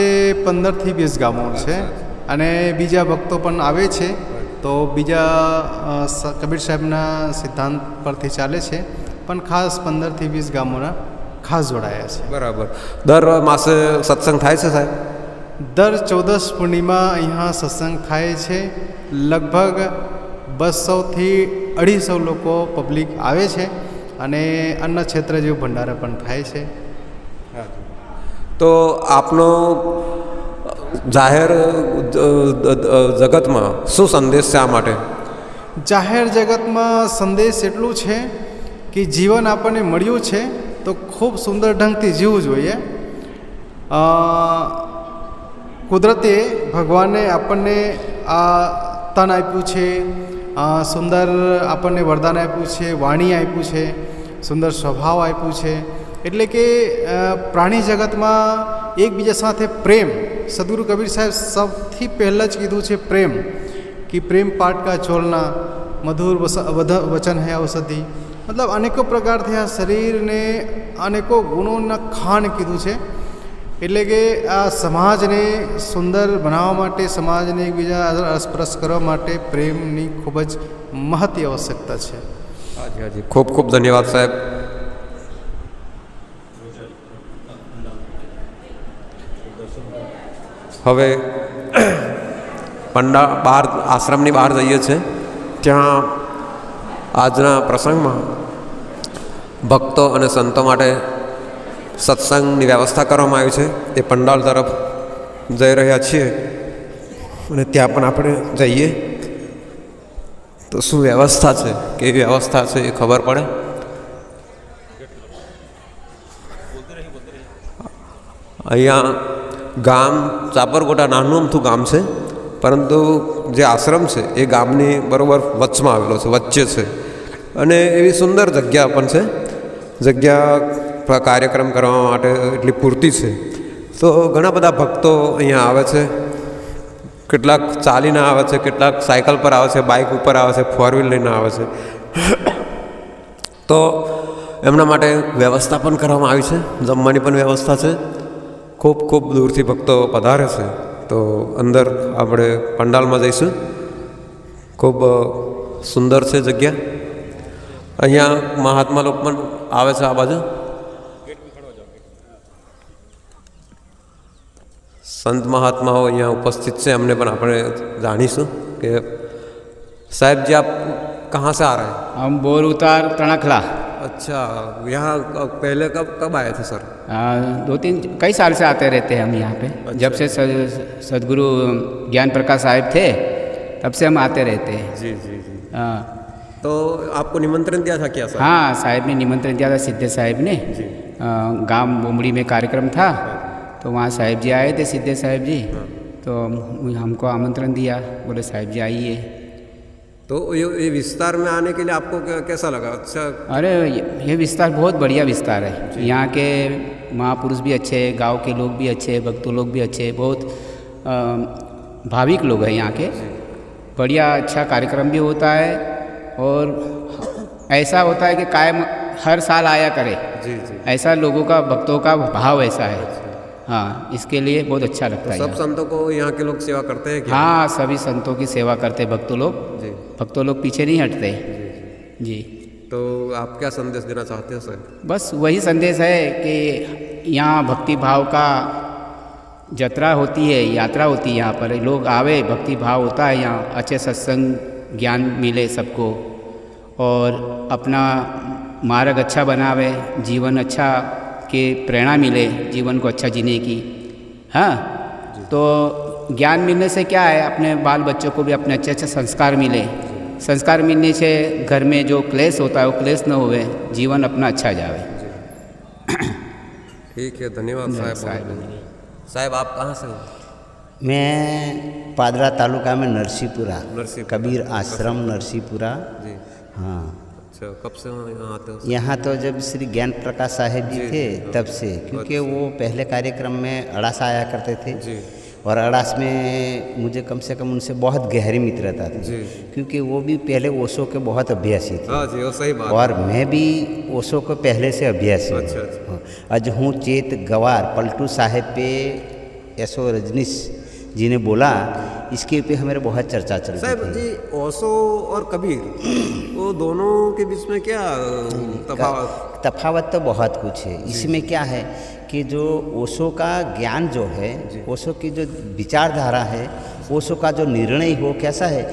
15થી 20 ગામો છે અને બીજા ભક્તો પણ આવે છે. તો બીજા કબીર સાહેબના સિદ્ધાંત પરથી ચાલે છે, પણ ખાસ 15થી 20 ગામોના ખાસ જોડાયા છે. બરાબર. દર માસે સત્સંગ થાય છે સાહેબ? દર 14 પૂર્ણિમા અહીંયા સત્સંગ થાય છે. લગભગ 200થી 250 લોકો પબ્લિક આવે છે અને અન્ન ક્ષેત્ર જેવું ભંડારા પણ થાય છે. તો આપનો જાહેર જગતમાં શું સંદેશ છે આ માટે? જાહેર જગતમાં સંદેશ એટલું છે કે જીવન આપણને મળ્યું છે તો ખૂબ સુંદર ઢંગથી જીવવું જોઈએ. કુદરતે ભગવાને આપણને આ તન આપ્યું છે, સુંદર આપણને વરદાન આપ્યું છે, વાણી આપ્યું છે, સુંદર સ્વભાવ આપ્યું છે. એટલે કે પ્રાણી જગતમાં એકબીજા સાથે પ્રેમ. સદગુરુ કબીર સાહેબ સૌથી પહેલાં જ કીધું છે પ્રેમ, કે પ્રેમ પાટ કા ચોલના, મધુર વચન હૈ ઔષધિ. મતલબ અનેકો પ્રકારથી આ શરીરને અનેકો ગુણોના ખાણ કીધું છે. એટલે કે આ સમાજને સુંદર બનાવવા માટે, સમાજને એકબીજા સ્પર્શ કરવા માટે પ્રેમની ખૂબ જ મહત્વ આવશ્યકતા છે. હાજી હાજી, ખૂબ ખૂબ ધન્યવાદ સાહેબ. હવે બહાર આશ્રમની બહાર જઈએ છીએ. ત્યાં આજના પ્રસંગમાં ભક્તો અને સંતો માટે સત્સંગની વ્યવસ્થા કરવામાં આવી છે એ પંડાલ તરફ જઈ રહ્યા છીએ અને ત્યાં પણ આપણે જઈએ તો શું વ્યવસ્થા છે, કેવી વ્યવસ્થા છે એ ખબર પડે. અહીંયા ગામ ચાપરકોટા નાનું અમથું ગામ છે, પરંતુ જે આશ્રમ છે એ ગામની બરાબર વચમાં આવેલો છે, વચ્ચે છે. અને એવી સુંદર જગ્યા પણ છે. જગ્યા કાર્યક્રમ કરવા માટે એટલી પૂરતી છે. તો ઘણા બધા ભક્તો અહીંયા આવે છે. કેટલાક ચાલીને આવે છે, કેટલાક સાયકલ પર આવે છે, બાઇક ઉપર આવે છે, 4 વ્હીલ લઈને આવે છે. તો એમના માટે વ્યવસ્થા પણ કરવામાં આવી છે, જમવાની પણ વ્યવસ્થા છે. ખૂબ ખૂબ દૂરથી ભક્તો પધારે છે. તો અંદર આપણે પંડાલમાં જઈશું. ખૂબ સુંદર છે જગ્યા. અહીંયા મહાત્મા લોકો પણ આવે છે આ બાજુ. સંત મહાત્માઓ અહીંયા ઉપસ્થિત છે, એમને પણ આપણે જાણીશું કે साहब जी आप कहाँ से आ रहे हैं? हम बोर उतार तणखला। अच्छा, यहाँ पहले कब आए थे सर? 2-3 कई साल से आते रहते हैं हम यहाँ पे। अच्छा। जब से सदगुरु ज्ञान प्रकाश साहिब थे तब से हम आते रहते हैं। जी जी जी। हाँ, तो आपको निमंत्रण दिया था क्या सर? हाँ, साहिब ने निमंत्रण दिया था, सिद्धे साहिब ने। गांव बोमड़ी में कार्यक्रम था। हाँ। तो वहाँ साहिब जी आए थे, सिद्धे साहिब जी। हाँ। तो हमको आमंत्रण दिया, बोले साहिब जी आइए। तो ये विस्तार में आने के लिए आपको कैसा लगा? अच्छा। अरे ये विस्तार बहुत बढ़िया विस्तार है। यहाँ के महापुरुष भी अच्छे, गांव के लोग भी अच्छे, भक्तों लोग भी अच्छे, बहुत भाविक लोग हैं यहाँ के। बढ़िया अच्छा कार्यक्रम भी होता है और ऐसा होता है कि कायम हर साल आया करे। जी जी। ऐसा लोगों का, भक्तों का भाव ऐसा है। हाँ, इसके लिए बहुत अच्छा लगता है। सब संतों को यहाँ के लोग सेवा करते हैं क्या? हाँ, सभी संतों की सेवा करते हैं भक्तों लोग। भक्तों लोग पीछे नहीं हटते। जी। तो आप क्या संदेश देना चाहते हैं सर? बस वही संदेश है कि यहाँ भक्ति भाव का जत्रा होती है, यात्रा होती है। यहाँ पर लोग आवे, भक्ति भाव होता है यहाँ। अच्छे सत्संग ज्ञान मिले सबको और अपना मार्ग अच्छा बनावे, जीवन अच्छा के प्रेरणा मिले, जीवन को अच्छा जीने की। हाँ, तो ज्ञान मिलने से क्या है, अपने बाल बच्चों को भी अपने अच्छे अच्छे संस्कार मिले। संस्कार मिलने से घर में जो क्लेश होता है वो क्लेश न होवे, जीवन अपना अच्छा जावे। ठीक है, धन्यवाद साहब। साहब आप कहाँ से हो? मैं पादरा तालुका में नरसीपुरा, कबीर आश्रम नरसीपुरा। जी। हाँ। अच्छा, कब से यहाँ आते हो? यहाँ तो जब श्री ज्ञान प्रकाश साहिब जी थे तब से, क्योंकि वो पहले कार्यक्रम में अड़ास आया करते थे। जी। और अड़ास में मुझे कम से कम उनसे बहुत गहरी मित्रता थी। जी। क्योंकि वो भी पहले ओशो के बहुत अभ्यासी थे। हाँ जी, वो सही बात। और मैं भी ओशो को पहले से अभ्यासी हूँ। अच्छा अच्छा। आज हूँ चेत गवार पलटू साहेब पे एसो रजनीश जी ने बोला, इसके पे हमारे बहुत चर्चा चल रही साहब जी। ओशो और कबीर वो दोनों के बीच में क्या तफावत? तफावत तो बहुत कुछ है। इसमें क्या है कि जो ओशो का ज्ञान जो है, ओशो की जो विचारधारा है, ओशो का जो निर्णय हो कैसा है,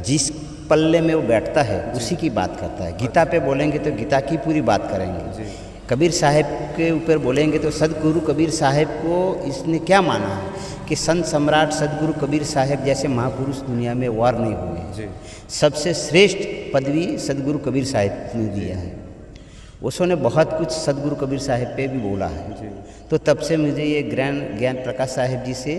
जिस पल्ले में वो बैठता है उसी की बात करता है। गीता पे बोलेंगे तो गीता की पूरी बात करेंगे। कबीर साहिब के ऊपर बोलेंगे तो सदगुरु कबीर साहिब को इसने क्या माना है कि संत सम्राट सदगुरु कबीर साहिब जैसे महापुरुष दुनिया में और नहीं हुए। सबसे श्रेष्ठ पदवी सदगुरु कबीर साहिब ने दिया है। ओशो ने बहुत कुछ सदगुरु कबीर साहिब पे भी बोला है। तो तब से मुझे ये ज्ञान प्रकाश साहिब जी से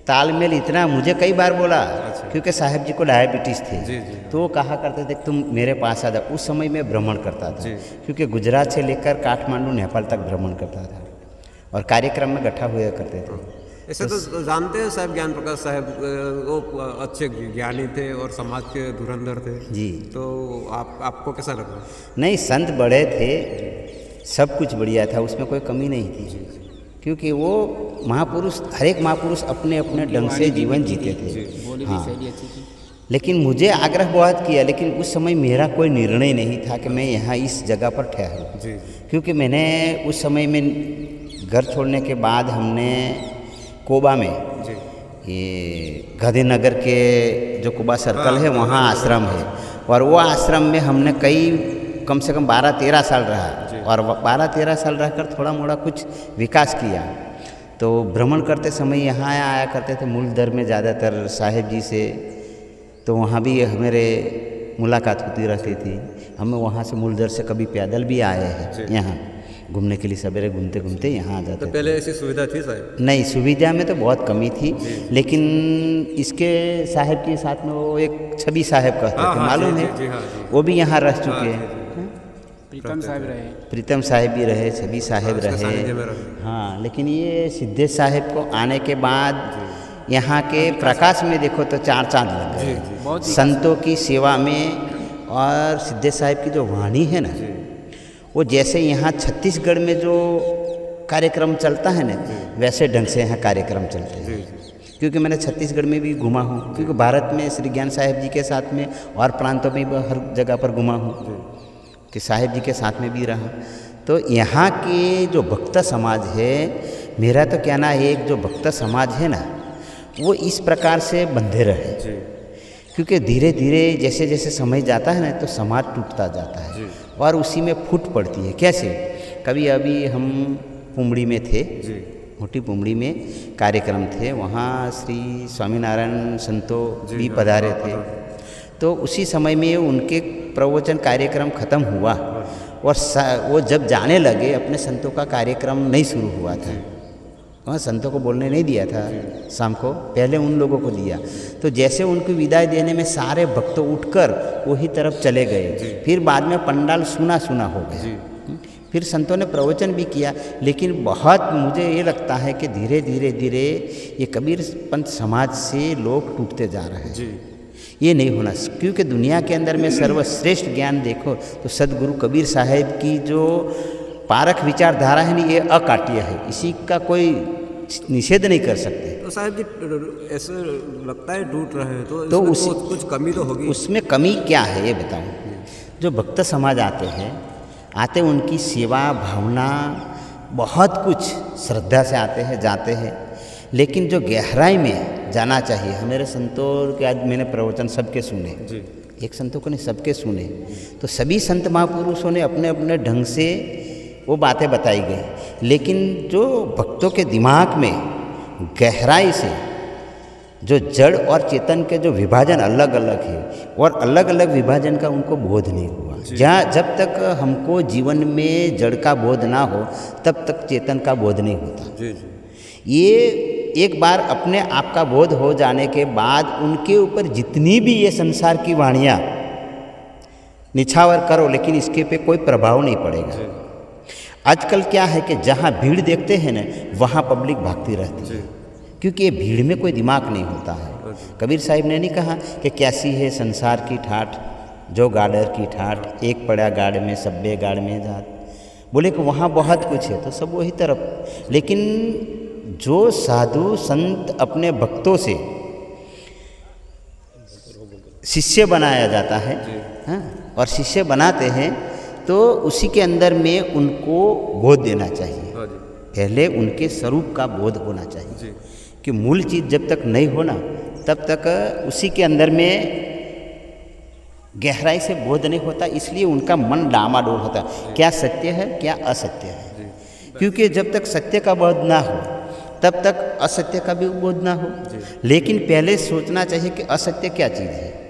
तालमेल इतना, मुझे कई बार बोला। अच्छा। क्योंकि साहिब जी को डायबिटीज़ थे। जी जी। तो वो कहा करते थे तुम मेरे पास आ जाओ। उस समय मैं भ्रमण करता था। क्योंकि गुजरात से लेकर काठमांडू नेपाल तक भ्रमण करता था और कार्यक्रम में इकट्ठा हुआ करते थे। ऐसे तो जानते हैं साहब ज्ञान प्रकाश साहब वो अच्छे ज्ञानी थे और समाज के धुरंधर थे। जी। तो आपको कैसा लगा? नहीं, संत बड़े थे, सब कुछ बढ़िया था, उसमें कोई कमी नहीं थी। क्योंकि वो महापुरुष, हर एक महापुरुष अपने अपने ढंग से जीवन जीते थे। हाँ। लेकिन मुझे आग्रह बहुत किया, लेकिन उस समय मेरा कोई निर्णय नहीं था कि मैं यहाँ इस जगह पर ठहरूँ। क्योंकि मैंने उस समय में घर छोड़ने के बाद हमने कोबा में, ये गांधीनगर के जो कोबा सर्कल है वहाँ आश्रम है, और वो आश्रम में हमने कई कम से कम 12-13 साल रहा और 12-13 साल रहकर थोड़ा मोड़ा कुछ विकास किया। तो भ्रमण करते समय यहाँ आया करते थे मूल दर में ज़्यादातर साहेब जी से, तो वहाँ भी हमारे मुलाकात होती रहती थी। हम वहाँ से मूल दर से कभी पैदल भी आए हैं यहाँ घूमने के लिए, सवेरे घूमते घूमते यहाँ आ जाते। तो पहले ऐसी सुविधा थी साहब? नहीं, सुविधा में तो बहुत कमी थी, लेकिन इसके साहब के साथ में वो एक छवि साहब कहते थे, मालूम है? वो भी यहाँ रह चुके हैं। प्रीतम साहब रहे, प्रीतम साहब भी रहे, छवि साहब रहे। हाँ, लेकिन ये सिद्धेश साहब को आने के बाद यहाँ के प्रकाश में देखो तो 4 चांद लग गए संतों की सेवा में। और सिद्धेश साहब की जो वाणी है ना, वो जैसे यहाँ छत्तीसगढ़ में जो कार्यक्रम चलता है ना, वैसे ढंग से यहाँ कार्यक्रम चलते हैं। क्योंकि मैंने छत्तीसगढ़ में भी घूमा हूँ, क्योंकि भारत में श्री ज्ञान साहेब जी के साथ में और प्रांतों में भी हर जगह पर घूमा हूँ, कि साहेब जी के साथ में भी रहा। तो यहाँ के जो भक्त समाज है, मेरा तो कहना है एक जो भक्त समाज है ना, वो इस प्रकार से बंधे रहे। क्योंकि धीरे धीरे जैसे जैसे समय जाता है ना, तो समाज टूटता जाता है और उसी में फूट पड़ती है। कैसे? कभी अभी हम पुमड़ी में थे, मोटी पुमड़ी में कार्यक्रम थे, वहाँ श्री स्वामीनारायण संतो भी पधारे थे। तो उसी समय में उनके प्रवचन कार्यक्रम ख़त्म हुआ और वो जब जाने लगे, अपने संतों का कार्यक्रम नहीं शुरू हुआ था, वहाँ संतों को बोलने नहीं दिया था शाम को, पहले उन लोगों को दिया। तो जैसे उनको विदाई देने में सारे भक्त उठकर वही तरफ चले गए। फिर बाद में पंडाल सुना सुना हो गया। फिर संतों ने प्रवचन भी किया, लेकिन बहुत मुझे ये लगता है कि धीरे धीरे धीरे ये कबीर पंथ समाज से लोग टूटते जा रहे हैं। ये नहीं होना, क्योंकि दुनिया के अंदर में सर्वश्रेष्ठ ज्ञान देखो तो सदगुरु कबीर साहब की जो पारख विचारधारा है ना, ये अकाट्य है, इसी का कोई निषेध नहीं कर सकते। तो साहब जी ऐसे लगता है टूट रहे हैं, तो उस कुछ कमी तो होगी। उसमें कमी क्या है ये बताऊं। जो भक्त समाज आते उनकी सेवा भावना बहुत कुछ श्रद्धा से आते हैं, जाते हैं, लेकिन जो गहराई में जाना चाहिए, हमारे संतों के आज मैंने प्रवचन सबके सुने, एक संतों को नहीं सबके सुने, तो सभी संत महापुरुषों ने अपने अपने ढंग से वो बातें बताई गई। लेकिन जो भक्तों के दिमाग में गहराई से जो जड़ और चेतन के जो विभाजन अलग अलग है, और अलग अलग विभाजन का उनको बोध नहीं हुआ। जब तक हमको जीवन में जड़ का बोध ना हो, तब तक चेतन का बोध नहीं होता। ये एक बार अपने आप का बोध हो जाने के बाद उनके ऊपर जितनी भी ये संसार की वाणियाँ निछावर करो, लेकिन इसके पे कोई प्रभाव नहीं पड़ेगा। आजकल क्या है कि जहाँ भीड़ देखते हैं ना, वहाँ पब्लिक भागती रहती है, क्योंकि ये भीड़ में कोई दिमाग नहीं होता है। कबीर साहिब ने नहीं कहा कि कैसी है संसार की ठाठ, जो गाडर की ठाठ, एक पड़ा गाड़ में सब्बे गाड़ में जात। बोले कि वहाँ बहुत कुछ है, तो सब वही तरफ। लेकिन जो साधु संत अपने भक्तों से शिष्य बनाया जाता है, हाँ, और शिष्य बनाते हैं, तो उसी के अंदर में उनको बोध देना चाहिए। पहले उनके स्वरूप का बोध होना चाहिए, कि मूल चीज़ जब तक नहीं होना, तब तक उसी के अंदर में गहराई से बोध नहीं होता। इसलिए उनका मन डामाडोल होता, क्या सत्य है क्या असत्य है। क्योंकि जब तक सत्य का बोध ना हो, तब तक असत्य का भी बोध ना हो। लेकिन पहले सोचना चाहिए कि असत्य क्या चीज़ है।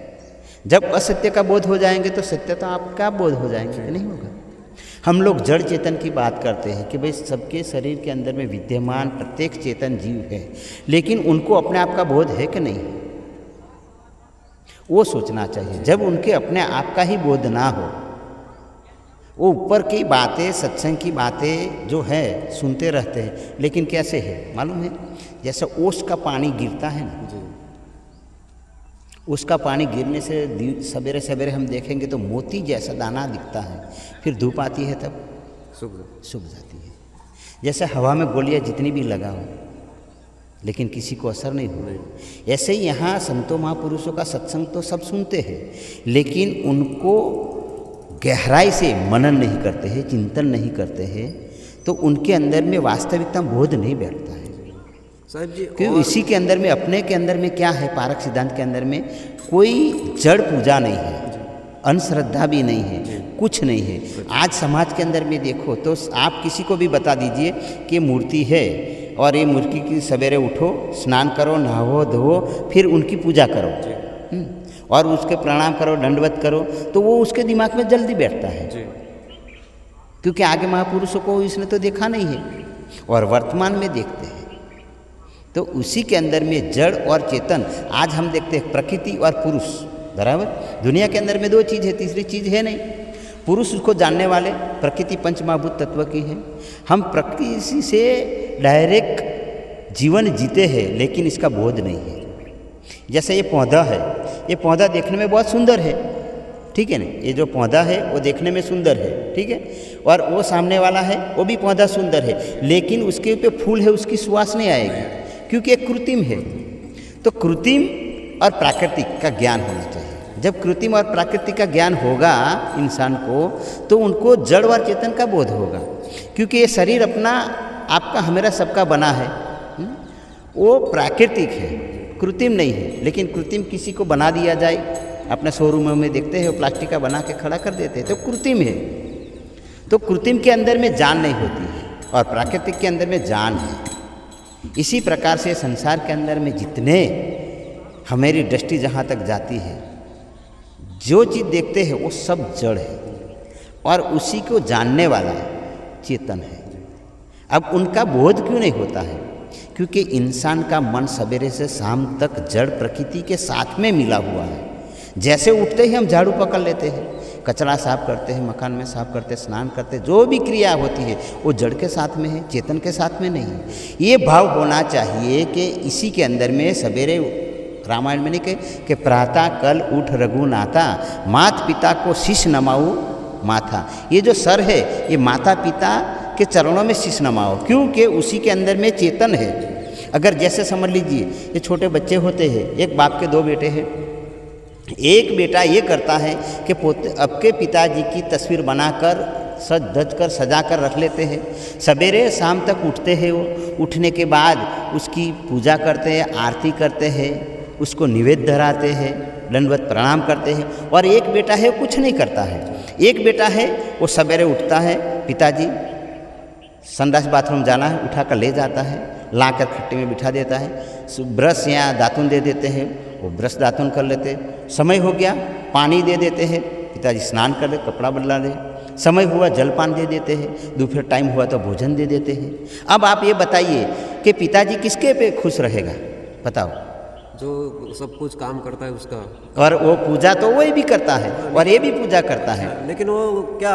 जब असत्य का बोध हो जाएंगे तो सत्य तो आपका बोध हो जाएंगे, नहीं होगा। हम लोग जड़ चेतन की बात करते हैं कि भाई सबके शरीर के अंदर में विद्यमान प्रत्येक चेतन जीव है, लेकिन उनको अपने आप का बोध है कि नहीं, वो सोचना चाहिए। जब उनके अपने आप का ही बोध ना हो, वो ऊपर की बातें, सत्संग की बातें जो है सुनते रहते हैं, लेकिन कैसे है मालूम है, जैसे ओस का पानी गिरता है ना, उसका पानी गिरने से सवेरे सवेरे हम देखेंगे तो मोती जैसा दाना दिखता है, फिर धूप आती है तब सूख जाती है। जैसे हवा में गोलियां जितनी भी लगाओ, लेकिन किसी को असर नहीं हो। ऐसे ही यहाँ संतों महापुरुषों का सत्संग तो सब सुनते हैं, लेकिन उनको गहराई से मनन नहीं करते हैं, चिंतन नहीं करते हैं, तो उनके अंदर में वास्तविकता बोध नहीं बैठता है साहब जी। क्योंकि इसी के अंदर में, अपने के अंदर में क्या है, पारक सिद्धांत के अंदर में कोई जड़ पूजा नहीं है, अंधश्रद्धा भी नहीं है, कुछ नहीं है। आज समाज के अंदर में देखो तो आप किसी को भी बता दीजिए कि मूर्ति है और ये मूर्ति की सवेरे उठो, स्नान करो, नहाओ धोओ, फिर उनकी पूजा करो और उसके प्रणाम करो, दंडवत करो, तो वो उसके दिमाग में जल्दी बैठता है, क्योंकि आगे महापुरुषों को इसने तो देखा नहीं है और वर्तमान में देखते हैं। तो उसी के अंदर में जड़ और चेतन, आज हम देखते हैं प्रकृति और पुरुष, बराबर। दुनिया के अंदर में दो चीज़ है, तीसरी चीज़ है नहीं। पुरुष उसको जानने वाले, प्रकृति पंचमहाभूत तत्व की है। हम प्रकृति से डायरेक्ट जीवन जीते हैं, लेकिन इसका बोध नहीं है। जैसे ये पौधा है, ये पौधा देखने में बहुत सुंदर है, ठीक है ना, ये जो पौधा है वो देखने में सुंदर है, ठीक है, और वो सामने वाला है वो भी पौधा सुंदर है, लेकिन उसके ऊपर फूल है, उसकी सुवास नहीं आएगी, क्योंकि एक कृत्रिम है। तो कृत्रिम और प्राकृतिक का ज्ञान होना चाहिए। जब कृत्रिम और प्राकृतिक का ज्ञान होगा इंसान को, तो उनको जड़ और चेतन का बोध होगा, क्योंकि ये शरीर अपना आपका हमारा सबका बना है, वो प्राकृतिक है, कृत्रिम नहीं है। लेकिन कृत्रिम किसी को बना दिया जाए, अपने शोरूमों में देखते हैं वो प्लास्टिक का बना के खड़ा कर देते हैं, तो कृत्रिम है। तो कृत्रिम के अंदर में जान नहीं होती है और प्राकृतिक के अंदर में जान है। इसी प्रकार से संसार के अंदर में जितने हमारी दृष्टि जहाँ तक जाती है, जो चीज़ देखते हैं वो सब जड़ है और उसी को जानने वाला चेतन है। अब उनका बोध क्यों नहीं होता है? क्योंकि इंसान का मन सवेरे से शाम तक जड़ प्रकृति के साथ में मिला हुआ है। जैसे उठते ही हम झाड़ू पकड़ लेते हैं, कचरा साफ करते हैं, मकान में साफ करते, स्नान करते, जो भी क्रिया होती है वो जड़ के साथ में है, चेतन के साथ में नहीं है। ये भाव होना चाहिए कि इसी के अंदर में सवेरे, रामायण में नहीं कि प्रातः कल उठ रघुनाथा, माता पिता को शीश नमाओ माथा। ये जो सर है ये माता पिता के चरणों में शीश नमाओ, क्योंकि उसी के अंदर में चेतन है। अगर जैसे समझ लीजिए ये छोटे बच्चे होते हैं, एक बाप के दो बेटे हैं, एक बेटा ये करता है कि आपके पिताजी की तस्वीर बनाकर सज धज कर सजा कर रख लेते हैं, सवेरे शाम तक उठते हैं, वो उठने के बाद उसकी पूजा करते हैं, आरती करते हैं, उसको निवेद्य धराते हैं, दंडवत प्रणाम करते हैं। और एक बेटा है कुछ नहीं करता है। एक बेटा है वो सवेरे उठता है, पिताजी संडास बाथरूम जाना है, उठा कर ले जाता है, लाकर खट्टे में बिठा देता है, ब्रश या दातुन दे देते हैं, वो ब्रश दातुन कर लेते हैं। समय हो गया पानी दे देते हैं, पिताजी स्नान कर दे, कपड़ा बदला दे। समय हुआ जलपान दे देते हैं, दोपहर टाइम हुआ तो भोजन दे देते हैं। अब आप ये बताइए कि पिताजी किसके पे खुश रहेगा? बताओ। जो सब कुछ काम करता है उसका, और वो पूजा तो वही भी करता है और ये भी पूजा करता है। लेकिन वो क्या,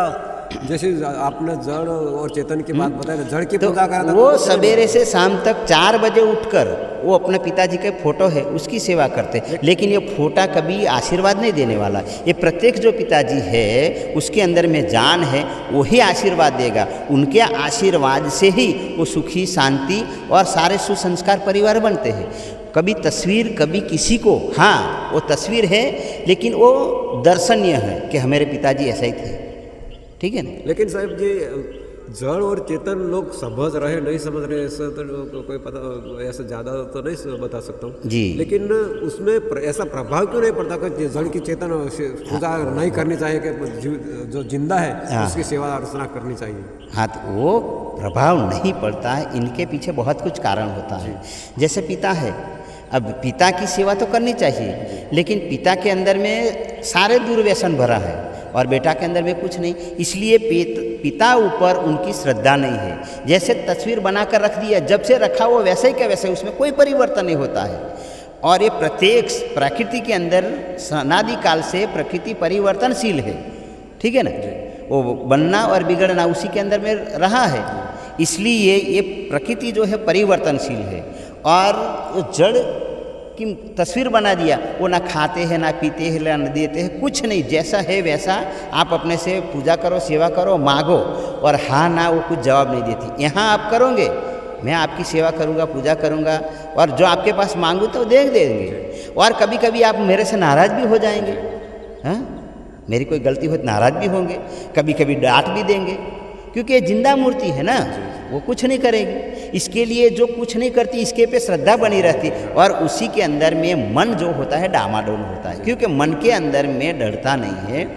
जैसे आपने जड़ और चेतन की बात बताई, जड़ की तो पूजा करता वो सवेरे से शाम तक 4 बजे उठकर वो अपने पिताजी के फोटो है उसकी सेवा करते। लेकिन ये फोटा कभी आशीर्वाद नहीं देने वाला। ये प्रत्येक जो पिताजी है उसके अंदर में जान है, वही आशीर्वाद देगा। उनके आशीर्वाद से ही वो सुखी, शांति और सारे सुसंस्कार परिवार बनते हैं। कभी तस्वीर, कभी किसी को, हाँ वो तस्वीर है लेकिन वो दर्शनीय है कि हमारे पिताजी ऐसा ही थे, ठीक है ना। लेकिन साहब जी, जड़ और चेतन लोग समझ रहे नहीं समझ रहे ऐसा तो कोई पता, ऐसा ज़्यादा तो नहीं बता सकता हूँ जी। लेकिन उसमें ऐसा प्रभाव क्यों नहीं पड़ता कि जड़ की चेतन पूजा नहीं करनी चाहिए, कि जो जिंदा है उसकी सेवा अर्चना करनी चाहिए? हाँ, तो वो प्रभाव नहीं पड़ता है। इनके पीछे बहुत कुछ कारण होता है। जैसे पिता है, अब पिता की सेवा तो करनी चाहिए, लेकिन पिता के अंदर में सारे दुर्व्यसन भरा है और बेटा के अंदर में कुछ नहीं, इसलिए पिता ऊपर उनकी श्रद्धा नहीं है। जैसे तस्वीर बनाकर रख दिया, जब से रखा वो वैसे ही का वैसे, उसमें कोई परिवर्तन नहीं होता है। और ये प्रत्येक प्रकृति के अंदर अनादिकाल से प्रकृति परिवर्तनशील है, ठीक है ना। वो बनना और बिगड़ना उसी के अंदर में रहा है, इसलिए ये प्रकृति जो है परिवर्तनशील है। और जड़ की तस्वीर बना दिया, वो ना खाते हैं, ना पीते हैं, ना देते हैं, कुछ नहीं, जैसा है वैसा आप अपने से पूजा करो, सेवा करो, मांगो, और हाँ ना वो कुछ जवाब नहीं देती। यहाँ आप करोगे, मैं आपकी सेवा करूँगा, पूजा करूँगा, और जो आपके पास मांगू तो दे देंगे। और कभी कभी आप मेरे से नाराज़ भी हो जाएंगे, हाँ, मेरी कोई गलती हो तो नाराज़ भी होंगे, कभी कभी डांट भी देंगे। क्योंकि ये जिंदा मूर्ति है ना, वो कुछ नहीं करेगी। इसके लिए जो कुछ नहीं करती, इसके पे श्रद्धा बनी रहती, और उसी के अंदर में मन जो होता है डामाडोल होता है, क्योंकि मन के अंदर में डरता नहीं है।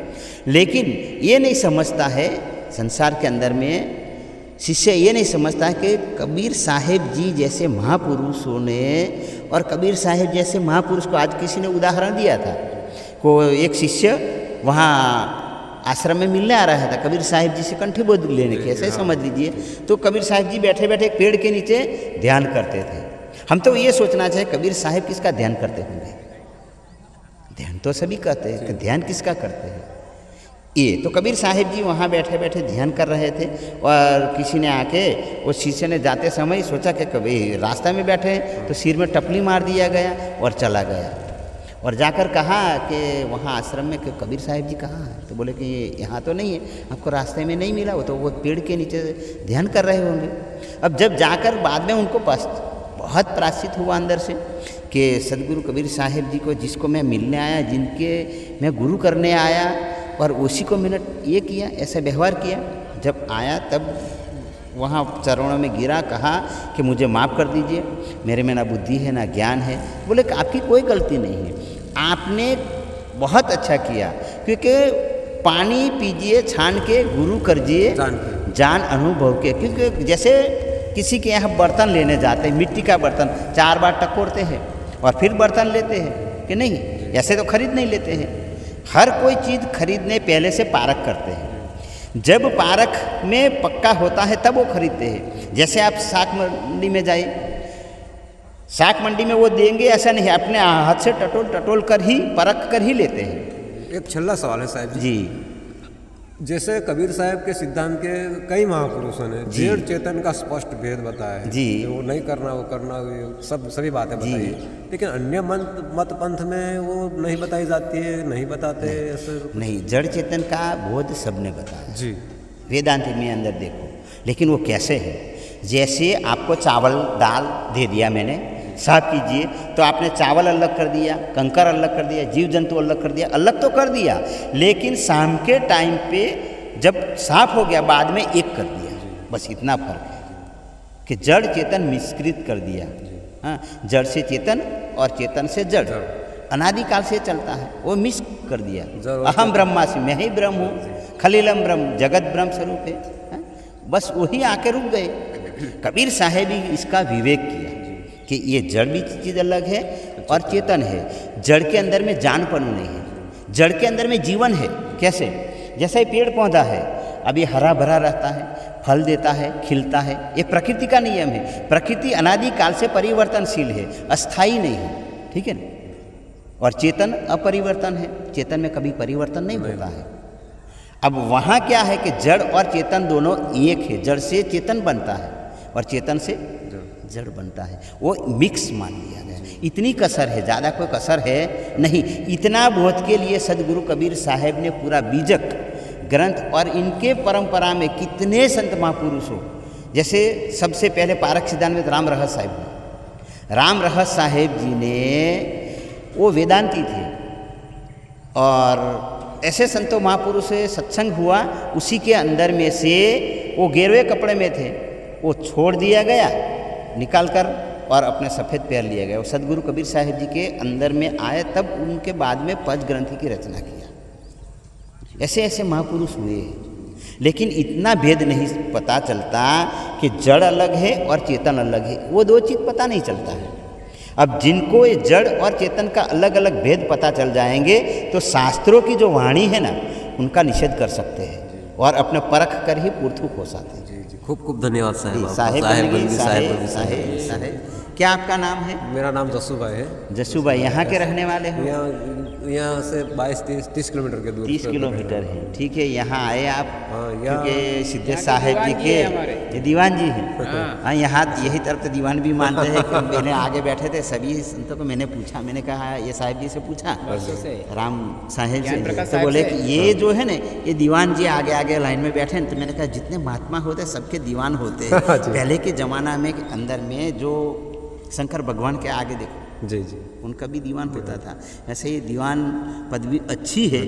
लेकिन ये नहीं समझता है, संसार के अंदर में शिष्य ये नहीं समझता है कि कबीर साहिब जी जैसे महापुरुषों ने, और कबीर साहिब जैसे महापुरुष को आज किसी ने उदाहरण दिया था, को एक शिष्य वहाँ आश्रम में मिलने आ रहा था कबीर साहिब जी से कंठीबोध लेने के, ऐसे समझ लीजिए। तो कबीर साहिब जी बैठे बैठे एक पेड़ के नीचे ध्यान करते थे। हम तो ये सोचना चाहिए कबीर साहिब किसका ध्यान करते होंगे? ध्यान तो सभी करते हैं, ध्यान किसका करते हैं ये? तो कबीर साहिब जी वहाँ बैठे बैठे ध्यान कर रहे थे, और किसी ने आके, उस शिष्य ने जाते समय सोचा कि कभी रास्ता में बैठे तो सिर में टपली मार दिया गया और चला गया, और जाकर कहा कि वहाँ आश्रम में कि कबीर साहिब जी कहाँ हैं? तो बोले कि ये यहाँ तो नहीं है, आपको रास्ते में नहीं मिला, वो तो वो पेड़ के नीचे ध्यान कर रहे होंगे। अब जब जाकर बाद में उनको बहुत प्राश्चित हुआ अंदर से कि सदगुरु कबीर साहिब जी को, जिसको मैं मिलने आया, जिनके मैं गुरु करने आया, और उसी को मैंने ये किया, ऐसा व्यवहार किया। जब आया तब वहाँ चरणों में गिरा, कहा कि मुझे माफ़ कर दीजिए, मेरे में ना बुद्धि है ना ज्ञान है। बोले कि आपकी कोई गलती नहीं है, आपने बहुत अच्छा किया, क्योंकि पानी पीजिए छान के, गुरु करिए जान अनुभव के। क्योंकि जैसे किसी के यहाँ बर्तन लेने जाते हैं, मिट्टी का बर्तन 4 बार टकोरते हैं और फिर बर्तन लेते हैं कि नहीं? ऐसे तो खरीद नहीं लेते हैं, हर कोई चीज़ खरीदने पहले से पारख करते हैं। जब पारख में पक्का होता है तब वो खरीदते हैं। जैसे आप साग मंडी में जाइए, साग मंडी में वो देंगे ऐसा नहीं है, अपने हाथ से टटोल कर ही परख कर ही लेते हैं। एक छल्ला सवाल है साहब जी। जैसे कबीर साहब के सिद्धांत के कई महापुरुषों ने जड़ चेतन का स्पष्ट भेद बताया है, जी, वो नहीं करना, वो करना, सभी बातें बताई, लेकिन अन्य मत पंथ में वो नहीं बताई जाती है, नहीं बताते ऐसे नहीं। जड़ चेतन का बोध सबने बताया जी, वेदांत में अंदर देखो। लेकिन वो कैसे है? जैसे आपको चावल दाल दे दिया मैंने, साफ कीजिए, तो आपने चावल अलग कर दिया, कंकर अलग कर दिया, जीव जंतु अलग कर दिया, अलग तो कर दिया, लेकिन शाम के टाइम पे जब साफ हो गया बाद में एक कर दिया, बस इतना फर्क है कि जड़ चेतन मिश्रित कर दिया। हाँ, जड़ से चेतन और चेतन से जड़ अनादिकाल से चलता है, वो मिक्स कर दिया। अहम ब्रह्मास्मि, मैं ही ब्रह्म हूँ, खलीलम ब्रह्म, जगत ब्रह्म स्वरूप है। बस वही आके रुक गए। कबीर साहेब ही इसका विवेक किया कि ये जड़ भी चीज़ अलग है और चेतन है। जड़ के अंदर में जानपन नहीं है, जड़ के अंदर में जीवन है। कैसे? जैसे पेड़ पौधा है, अब ये हरा भरा रहता है, फल देता है, खिलता है, ये प्रकृति का नियम है। प्रकृति अनादिकाल से परिवर्तनशील है, अस्थाई नहीं है, ठीक है ना? और चेतन अपरिवर्तन है, चेतन में कभी परिवर्तन नहीं होता है। अब वहाँ क्या है कि जड़ और चेतन दोनों एक है, जड़ से चेतन बनता है और चेतन से जड़ बनता है, वो मिक्स मान लिया गया। इतनी कसर है, ज़्यादा कोई कसर है नहीं। इतना बोध के लिए सदगुरु कबीर साहब ने पूरा बीजक ग्रंथ, और इनके परंपरा में कितने संत महापुरुषों, जैसे सबसे पहले पारक सिद्धांत में राम रहस साहिब, राम रहस साहेब जी ने, वो वेदांती थे, और ऐसे संतों महापुरुष से सत्संग हुआ, उसी के अंदर में से वो गेरुए कपड़े में थे, वो छोड़ दिया गया निकाल कर, और अपने सफ़ेद पैर लिए गए। वो सदगुरु कबीर साहिब जी के अंदर में आए, तब उनके बाद में पंच ग्रंथि की रचना किया। ऐसे ऐसे महापुरुष हुए, लेकिन इतना भेद नहीं पता चलता कि जड़ अलग है और चेतन अलग है, वो दो चीज़ पता नहीं चलता है। अब जिनको ये जड़ और चेतन का अलग अलग भेद पता चल जाएंगे तो शास्त्रों की जो वाणी है ना, उनका निषेध कर सकते हैं और अपने परख कर ही पुरथुक हो सकते हैं। खूब खूब धन्यवाद साहब। साहेब क्या आपका नाम है? मेरा नाम जस्सू भाई है। जस्सू भाई यहाँ के रहने वाले हैं? यहाँ से 22-30 किलोमीटर के दूर। 30 किलोमीटर है, ठीक है। यहाँ आए आप क्योंकि सिद्धेश साहेब जी के ये दीवान जी हैं। हाँ, यहाँ यही तरफ तो दीवान भी मानते हैं कि मैंने आगे बैठे थे, सभी संतों को मैंने पूछा, मैंने कहा ये साहेब जी से पूछा, राम साहेब से, तो बोले कि ये जो है ना, ये दीवान जी आगे आगे लाइन में बैठे हैं। तो मैंने कहा जितने महात्मा होते सबके दीवान होते हैं। पहले के ज़माना में अंदर में जो शंकर भगवान के आगे देखो, जी जी। उनका भी दीवान होता था। ऐसे ये दीवान पदवी अच्छी है,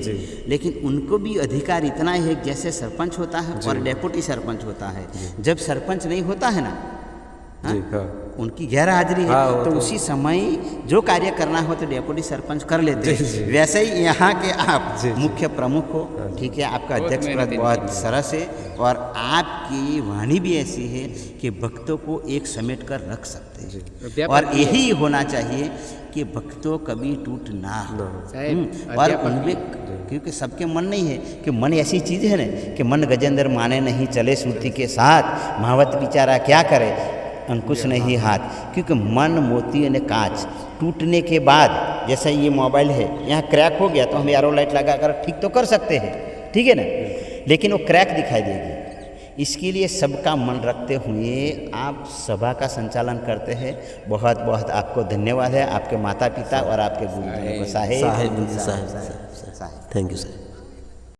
लेकिन उनको भी अधिकार इतना ही है जैसे सरपंच होता है और डेपुटी सरपंच होता है। जब सरपंच नहीं होता है ना, हाँ, उनकी गैर हाजिरी है, तो उसी समय जो कार्य करना हो तो डेपुटी सरपंच कर लेते हैं। वैसे ही यहाँ के आप मुख्य प्रमुख हो, ठीक है, आपका अध्यक्ष पद बहुत सरस है और आपकी वाणी भी ऐसी है कि भक्तों को एक समेट कर रख सकते हैं। और यही होना चाहिए कि भक्तों कभी टूट ना हो। और उनमें क्योंकि सबके मन नहीं है कि मन ऐसी चीज़ है ना कि मन गजेंद्र माने नहीं चले श्रुति के साथ, महावत बेचारा क्या करे अंकुश नहीं हाथ। क्योंकि मन मोती ने कांच टूटने के बाद, जैसा ये मोबाइल है यहाँ क्रैक हो गया तो हम एरो लाइट लगा कर ठीक तो कर सकते हैं, ठीक है ना, लेकिन वो क्रैक दिखाई देगी। इसके लिए सबका मन रखते हुए आप सभा का संचालन करते हैं। बहुत बहुत आपको धन्यवाद है, आपके माता पिता और आपके गुरुजनों को। साहेब, थैंक यू सर।